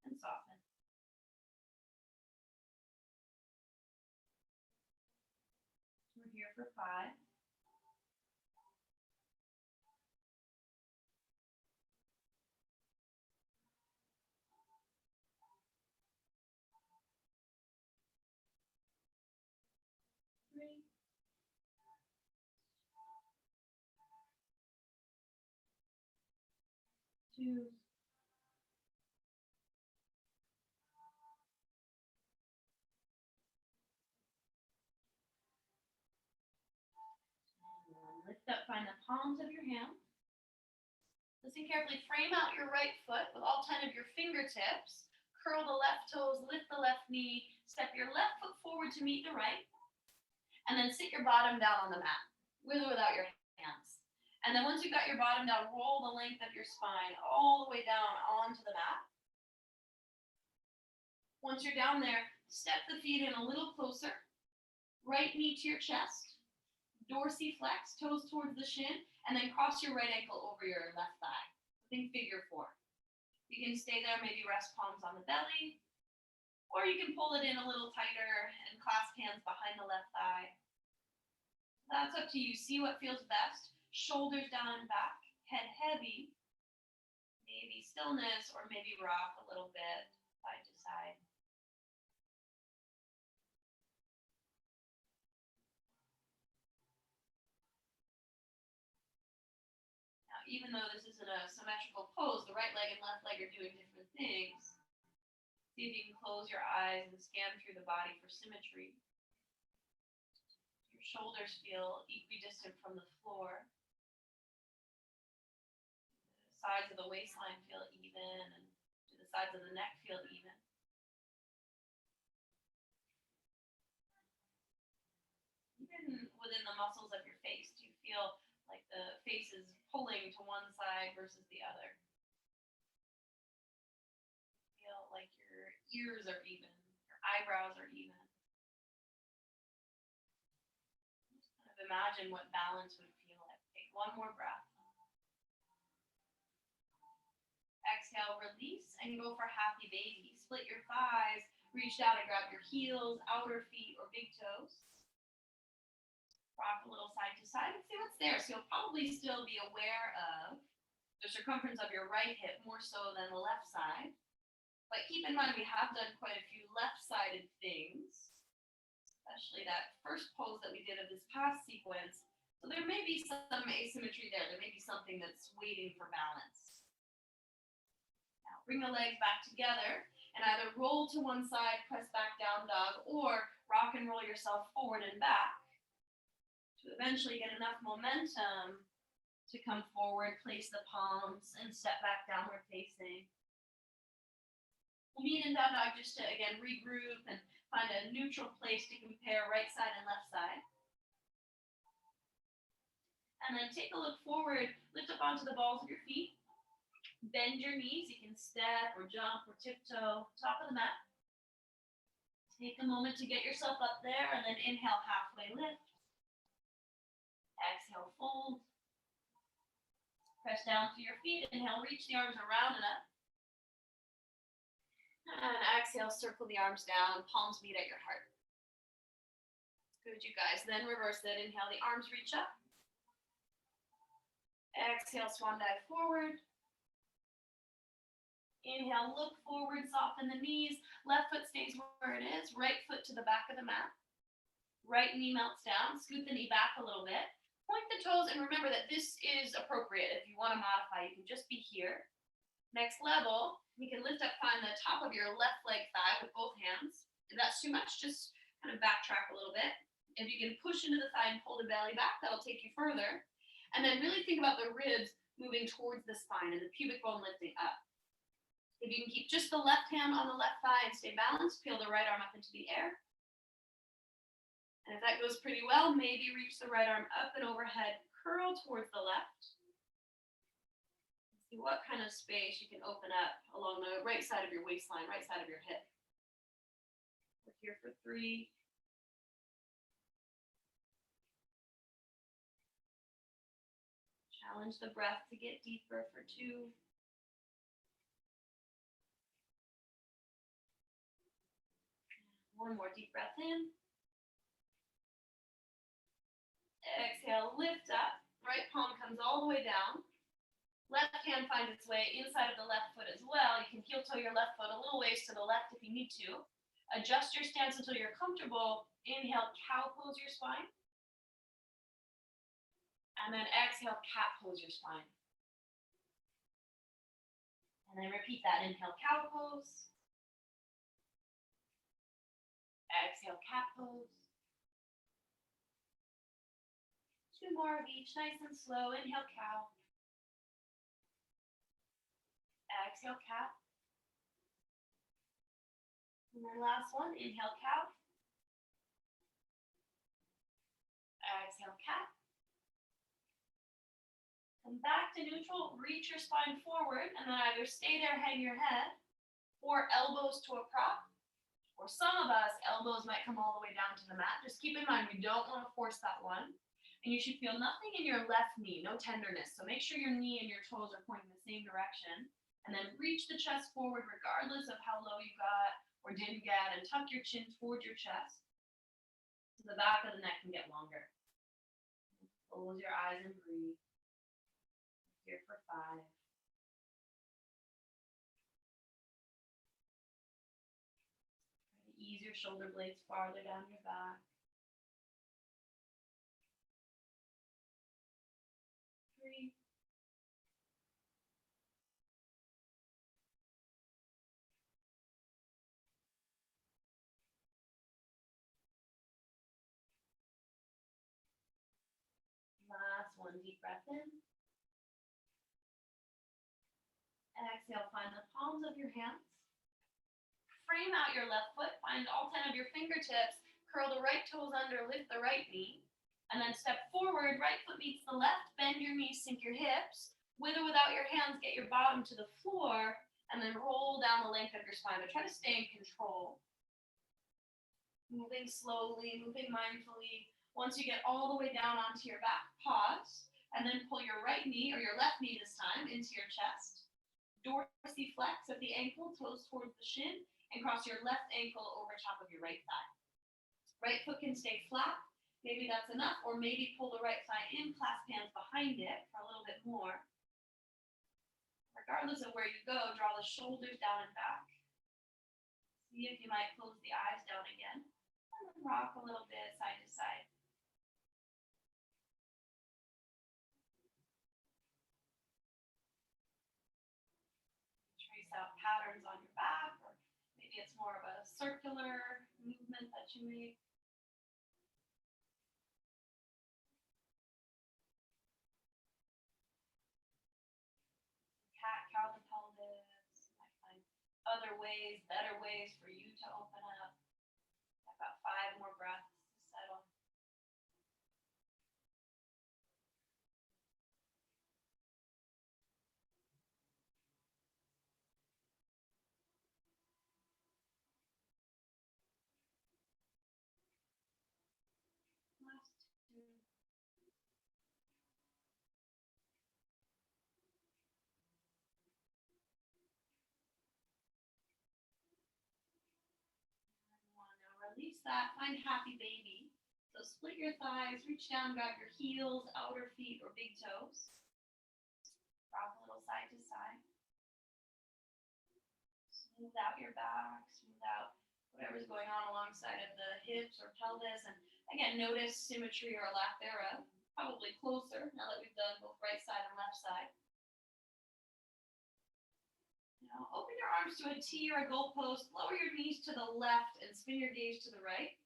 and soften. We're here for 5. 3. 2. 1. Lift up, find the palms of your hands. Listen carefully, frame out your right foot with all 10 of your fingertips. Curl the left toes, lift the left knee, step your left foot forward to meet the right. And then sit your bottom down on the mat, with or without your hands. And then once you've got your bottom down, roll the length of your spine all the way down onto the mat. Once you're down there, step the feet in a little closer. Right knee to your chest. Dorsiflex, toes towards the shin, and then cross your right ankle over your left thigh. Think figure 4. You can stay there, maybe rest palms on the belly, or you can pull it in a little tighter and clasp hands behind the left thigh. That's up to you. See what feels best. Shoulders down and back, head heavy, maybe stillness, or maybe rock a little bit side to side. Now, even though this isn't a symmetrical pose, the right leg and left leg are doing different things. See if you can close your eyes and scan through the body for symmetry. Your shoulders feel equidistant from the floor. The sides of the waistline feel even, and do the sides of the neck feel even? Even within the muscles of your face, do you feel like the face is pulling to one side versus the other? Feel like your ears are even, your eyebrows are even. Just kind of imagine what balance would feel like. Take one more breath. Exhale, release, and go for happy baby. Split your thighs, reach down and grab your heels, outer feet, or big toes. Rock a little side to side and see what's there. So you'll probably still be aware of the circumference of your right hip more so than the left side. But keep in mind, we have done quite a few left-sided things, especially that first pose that we did of this past sequence. So there may be some asymmetry there. There may be something that's waiting for balance. Now bring the legs back together and either roll to one side, press back down dog, or rock and roll yourself forward and back to eventually get enough momentum to come forward, place the palms, and step back downward facing. We'll meet in down dog just to, again, regroup and find a neutral place to compare right side and left side. And then take a look forward, lift up onto the balls of your feet, bend your knees. You can step or jump or tiptoe, top of the mat. Take a moment to get yourself up there, and then inhale, halfway lift. Exhale, fold. Press down to your feet. Inhale, reach the arms around and up. And exhale, circle the arms down, palms meet at your heart. Good, you guys. Then reverse it. Inhale, the arms reach up. Exhale, swan dive forward. Inhale, look forward, soften the knees. Left foot stays where it is. Right foot to the back of the mat. Right knee melts down. Scoot the knee back a little bit. Point the toes, and remember that this is appropriate. If you want to modify, you can just be here. Next level, you can lift up, find the top of your left leg thigh with both hands. If that's too much, just kind of backtrack a little bit. If you can push into the thigh and pull the belly back, that'll take you further. And then really think about the ribs moving towards the spine and the pubic bone lifting up. If you can keep just the left hand on the left thigh and stay balanced, peel the right arm up into the air. And if that goes pretty well, maybe reach the right arm up and overhead, curl towards the left. See what kind of space you can open up along the right side of your waistline, right side of your hip. We're here for 3. Challenge the breath to get deeper for 2. One more deep breath in. Exhale, lift up. Right palm comes all the way down. Left hand finds its way inside of the left foot as well. You can heel toe your left foot a little ways to the left if you need to. Adjust your stance until you're comfortable. Inhale, cow pose your spine. And then exhale, cat pose your spine. And then repeat that. Inhale, cow pose. Exhale, cat pose. 2 more of each, nice and slow. Inhale, cow. Exhale, cat. And then last one, inhale, cow. Exhale, cat. Come back to neutral, reach your spine forward, and then either stay there, hang your head, or elbows to a prop. For some of us, elbows might come all the way down to the mat. Just keep in mind, we don't want to force that one. And you should feel nothing in your left knee, no tenderness. So make sure your knee and your toes are pointing the same direction. And then reach the chest forward regardless of how low you got or didn't get, and tuck your chin toward your chest so the back of the neck can get longer. Close your eyes and breathe. Here for 5. Try to ease your shoulder blades farther down your back. 3. Last one, deep breath in. And exhale, find the palms of your hands. Frame out your left foot, find all 10 of your fingertips, curl the right toes under, lift the right knee, and then step forward, right foot meets the left, bend your knees, sink your hips, with or without your hands, get your bottom to the floor, and then roll down the length of your spine, but try to stay in control. Moving slowly, moving mindfully. Once you get all the way down onto your back, pause, and then pull your right knee, or your left knee this time, into your chest. Dorsiflex at the ankle, toes towards the shin, and cross your left ankle over top of your right thigh. Right foot can stay flat. Maybe that's enough, or maybe pull the right thigh in, clasp hands behind it for a little bit more. Regardless of where you go, draw the shoulders down and back. See if you might close the eyes down again. And then rock a little bit side to side. Trace out patterns on your back, or maybe it's more of a circular movement that you make. Cat cow the pelvis. Might find other ways, better ways for you to open up. I've got 5 more breaths to settle. Last 2. Release that, find happy baby. So split your thighs, reach down, grab your heels, outer feet, or big toes. Rock a little side to side. Smooth out your back, smooth out whatever's going on alongside of the hips or pelvis. And again, notice symmetry or lack thereof. Probably closer now that we've done both right side and left side. Now, open your arms to a T or a goalpost, lower your knees to the left and spin your gaze to the right.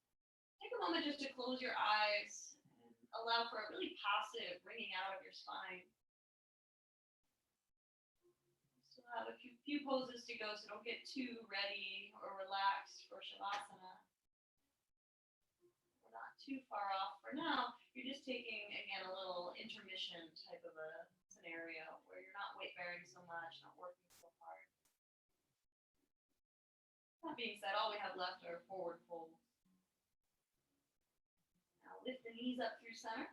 Take a moment just to close your eyes and allow for a really passive bringing out of your spine. Still have a few poses to go, so don't get too ready or relaxed for Shavasana. We're not too far off for now. You're just taking, again, a little intermission type of a scenario where you're not weight bearing so much, not working so hard. That being said, all we have left are forward folds. Now lift the knees up through center.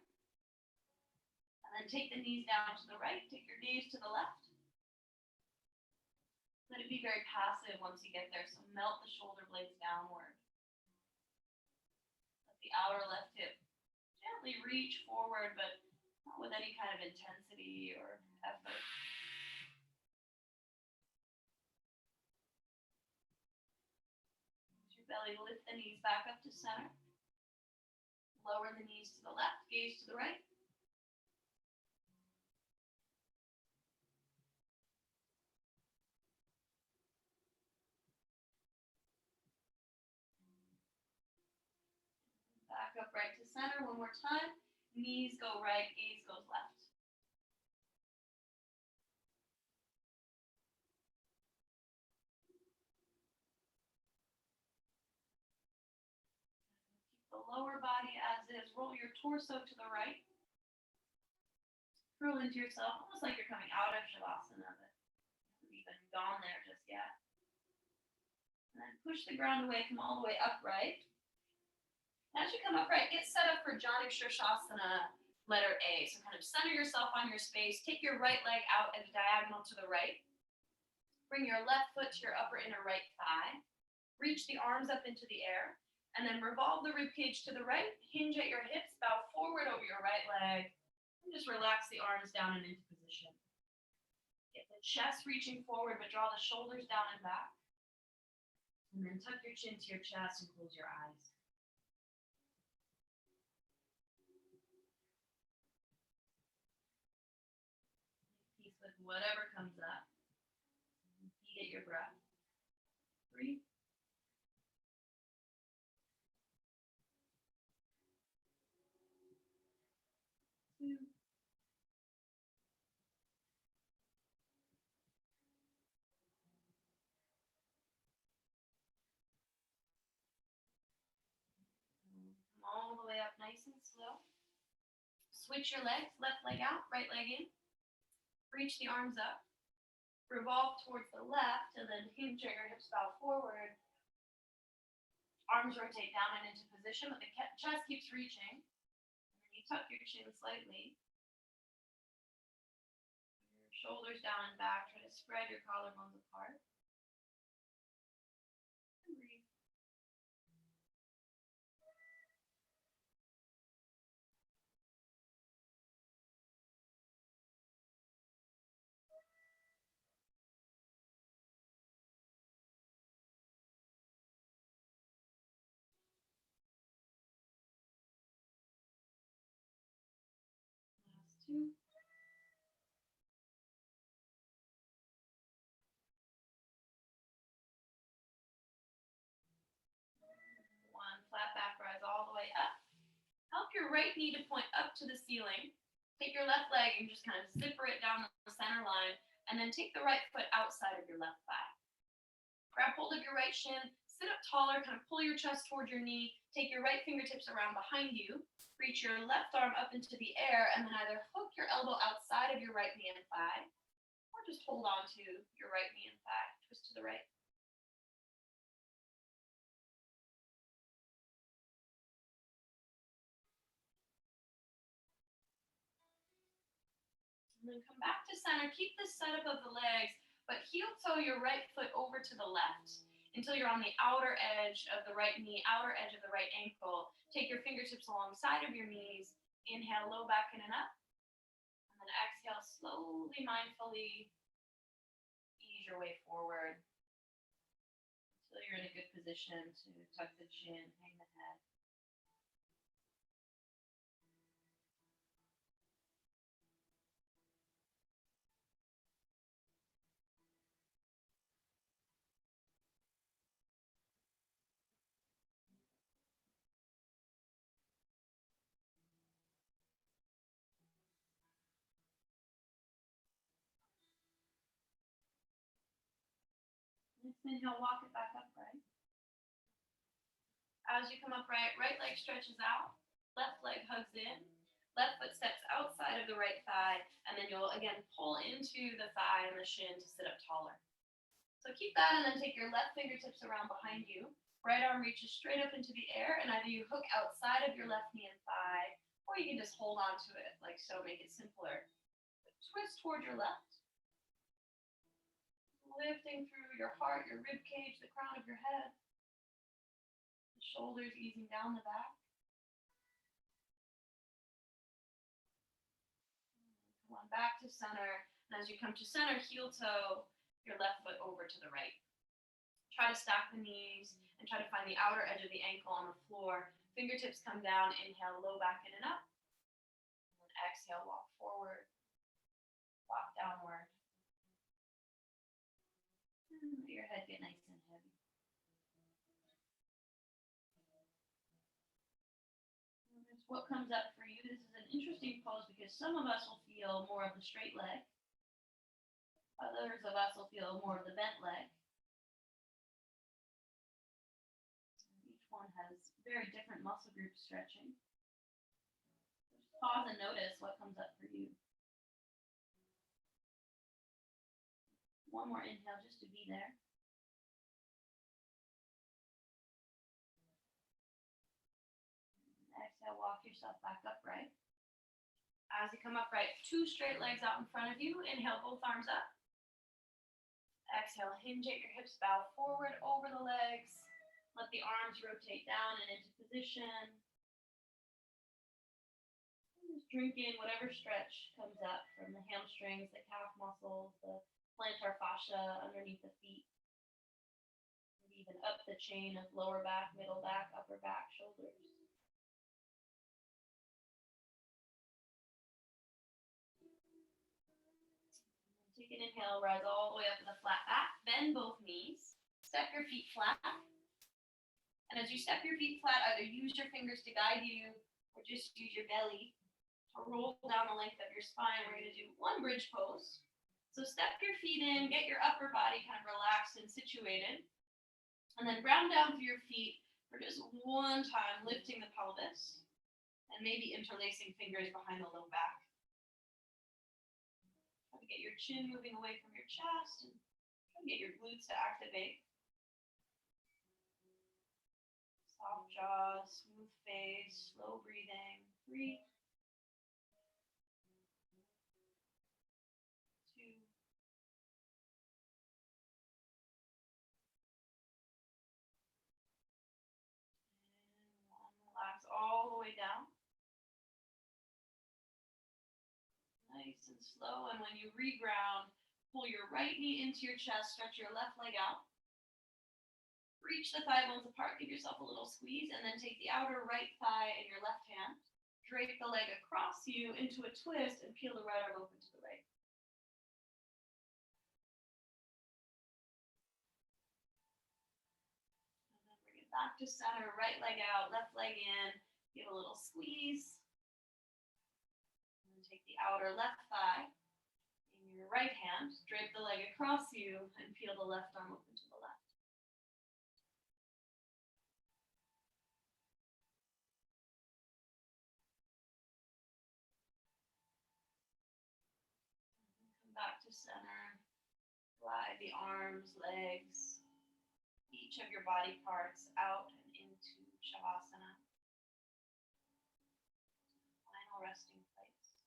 And then take the knees down to the right. Take your gaze to the left. Let it be very passive once you get there. So melt the shoulder blades downward. Let the outer left hip gently reach forward, but not with any kind of intensity or effort. Belly, lift the knees back up to center. Lower the knees to the left, gaze to the right. Back up right to center one more time. Knees go right, gaze goes left. The lower body as is. Roll your torso to the right. Curl into yourself, almost like you're coming out of Shavasana, but you haven't even gone there just yet. And then push the ground away, come all the way upright. As you come upright, get set up for Janu Shirshasana, letter A. So kind of center yourself on your space. Take your right leg out at a diagonal to the right. Bring your left foot to your upper inner right thigh. Reach the arms up into the air. And then revolve the rib cage to the right. Hinge at your hips. Bow forward over your right leg. And just relax the arms down and into position. Get the chest reaching forward, but draw the shoulders down and back. And then tuck your chin to your chest and close your eyes. Peace with whatever comes up. Feed at your breath. 3, 2, all the way up nice and slow. Switch your legs, left leg out, right leg in. Reach the arms up. Revolve towards the left and then hinge at your hips, bow forward. Arms rotate down and into position, but the chest keeps reaching. And then you tuck your chin slightly. Your shoulders down and back. Try to spread your collarbones apart. And breathe. Last 2. 1. Flat back rise all the way up. Help your right knee to point up to the ceiling. Take your left leg and just kind of zipper it down the center line, and then take the right foot outside of your left thigh. Grab hold of your right shin, sit up taller, kind of pull your chest towards your knee, take your right fingertips around behind you, reach your left arm up into the air, and then either hook your elbow outside of your right knee and thigh, or just hold on to your right knee and thigh. Twist to the right. And then come back to center. Keep this setup of the legs, but heel toe your right foot over to the left until you're on the outer edge of the right knee, outer edge of the right ankle. Take your fingertips alongside of your knees. Inhale, low back in and up. And then exhale, slowly, mindfully ease your way forward until you're in a good position to tuck the chin, hang the head. Next inhale, walk it back upright. As you come upright, right leg stretches out, left leg hugs in, left foot steps outside of the right thigh, and then you'll again pull into the thigh and the shin to sit up taller. So keep that, and then take your left fingertips around behind you. Right arm reaches straight up into the air, and either you hook outside of your left knee and thigh, or you can just hold on to it like so, make it simpler. Twist toward your left. Lifting through your heart, your rib cage, the crown of your head. The shoulders easing down the back. Come on back to center. And as you come to center, heel toe your left foot over to the right. Try to stack the knees and try to find the outer edge of the ankle on the floor. Fingertips come down. Inhale, low back in and up. And then exhale, walk forward. Walk downward. Let your head get nice and heavy. What comes up for you? This is an interesting pose because some of us will feel more of the straight leg. Others of us will feel more of the bent leg. Each one has very different muscle groups stretching. Just pause and notice what comes up for you. One more inhale just to be there. Exhale, walk yourself back upright. As you come upright, 2 straight legs out in front of you. Inhale, both arms up. Exhale, hinge at your hips, bow forward over the legs. Let the arms rotate down and into position. Just drink in whatever stretch comes up from the hamstrings, the calf muscles, the plantar fascia underneath the feet. Maybe even up the chain of lower back, middle back, upper back, shoulders. Take an inhale, rise all the way up to the flat back. Bend both knees. Step your feet flat. And as you step your feet flat, either use your fingers to guide you or just use your belly to roll down the length of your spine. We're going to do one bridge pose. So step your feet in, get your upper body kind of relaxed and situated. And then ground down through your feet for just one time, lifting the pelvis and maybe interlacing fingers behind the low back. Try to get your chin moving away from your chest and try to get your glutes to activate. Soft jaw, smooth face, slow breathing. 3, 2, and 1. Relax all the way down. Nice and slow. And when you reground, pull your right knee into your chest, stretch your left leg out. Reach the thigh bones apart, give yourself a little squeeze, and then take the outer right thigh in your left hand. Drape the leg across you into a twist and peel the right arm open to the right. And then bring it back to center, right leg out, left leg in, give a little squeeze. And then take the outer left thigh in your right hand, drape the leg across you, and peel the left arm open to the left. Back to center, glide the arms, legs, each of your body parts out and into Shavasana. Final resting place.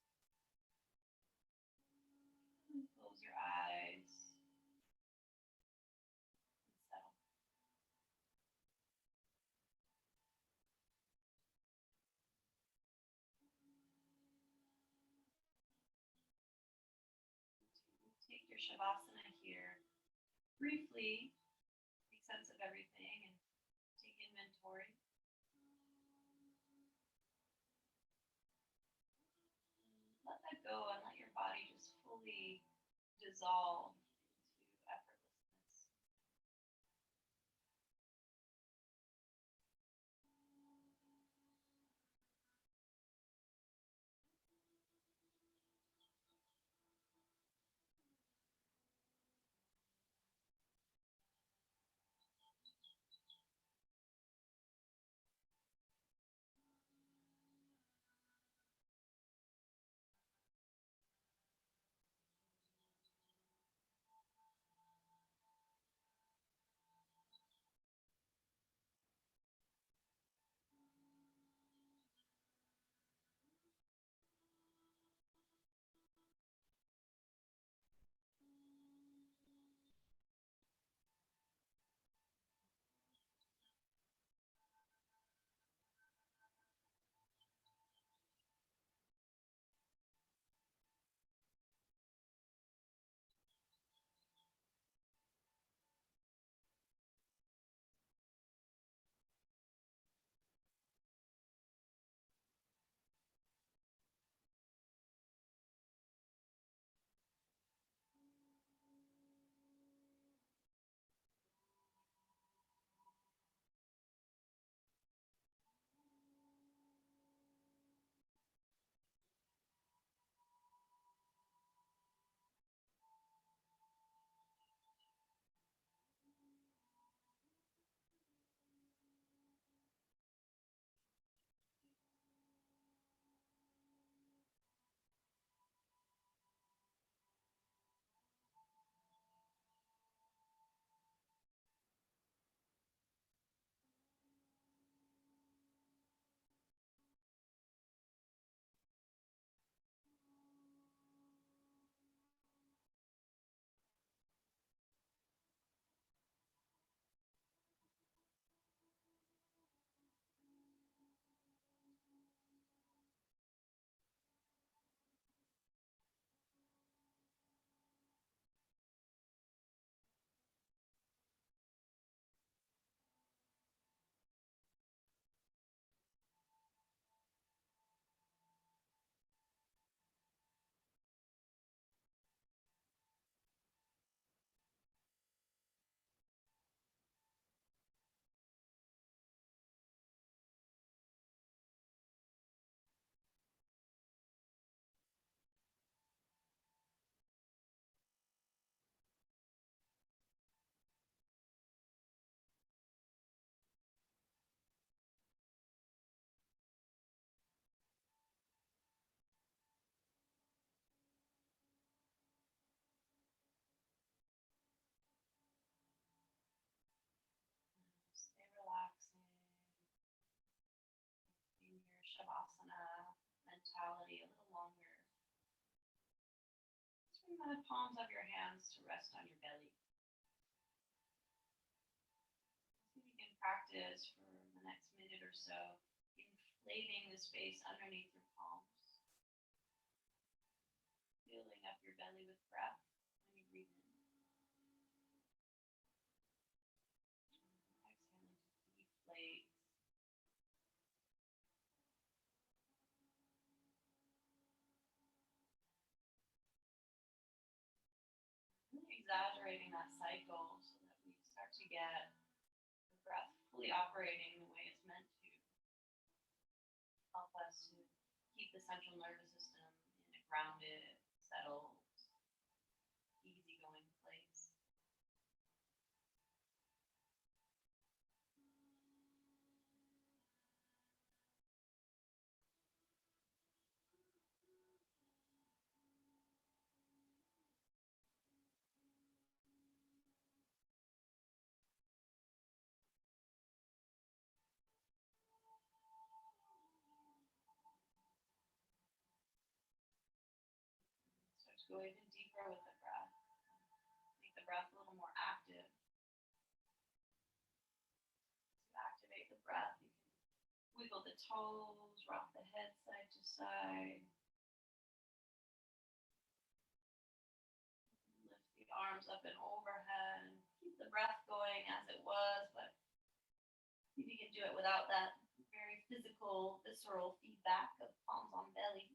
And close your eyes and settle. Take your Shavasana here. Briefly make sense of everything and take inventory. Let that go and let your body just fully dissolve into effortlessness. the palms of your hands to rest on your belly. So you can practice for the next minute or so, inflating the space underneath your palms, filling up your belly with breath when you breathe in. Exhaling to deflate. Exaggerating that cycle so that we start to get the breath fully operating the way it's meant to help us to keep the central nervous system in a grounded, settled, easygoing place. Start to go even deeper with the breath. Make the breath a little more active. To activate the breath, you can wiggle the toes, rock the head side to side. Lift the arms up and overhead. Keep the breath going as it was, but see if you can do it without that very physical, visceral feedback of palms on belly.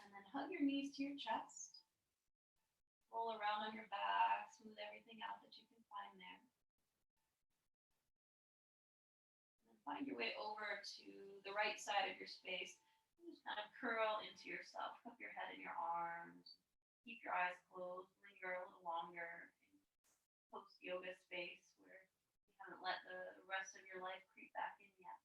And then hug your knees to your chest. Roll around on your back, smooth everything out that you can find there. And then find your way over to the right side of your space. Just kind of curl into yourself. Cup your head in your arms. Keep your eyes closed. Linger a little longer in post-yoga space where you haven't let the rest of your life creep back in yet.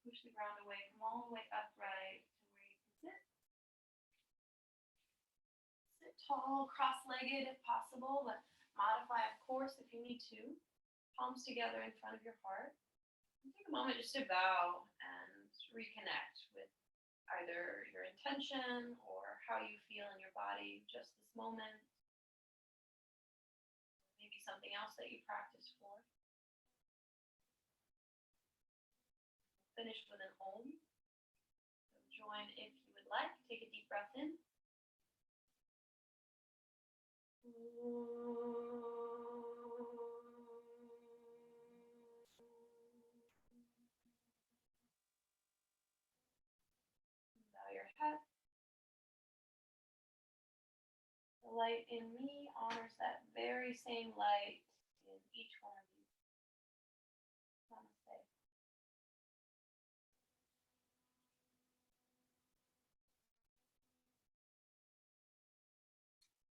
Push the ground away, come all the way upright to where you can sit. Sit tall, cross-legged if possible, but modify, of course, if you need to. Palms together in front of your heart. And take a moment just to bow and reconnect with either your intention or how you feel in your body just this moment. Maybe something else that you practice for. Finish with an Om. So join if you would like. Take a deep breath in. Bow your head. The light in me honors that very same light in each one of you. Namaste.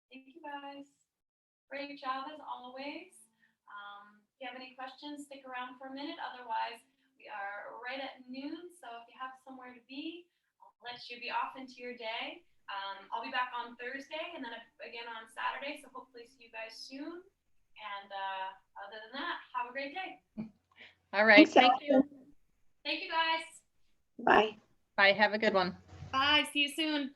Thank you guys. Great job as always. If you have any questions, stick around for a minute. Otherwise, we are right at noon. So if you have somewhere to be, I'll let you be off into your day. I'll be back on Thursday and then again on Saturday. So hopefully see you guys soon. And other than that, have a great day. All right. Thank you. Thank you guys. Bye. Bye. Have a good one. Bye. See you soon.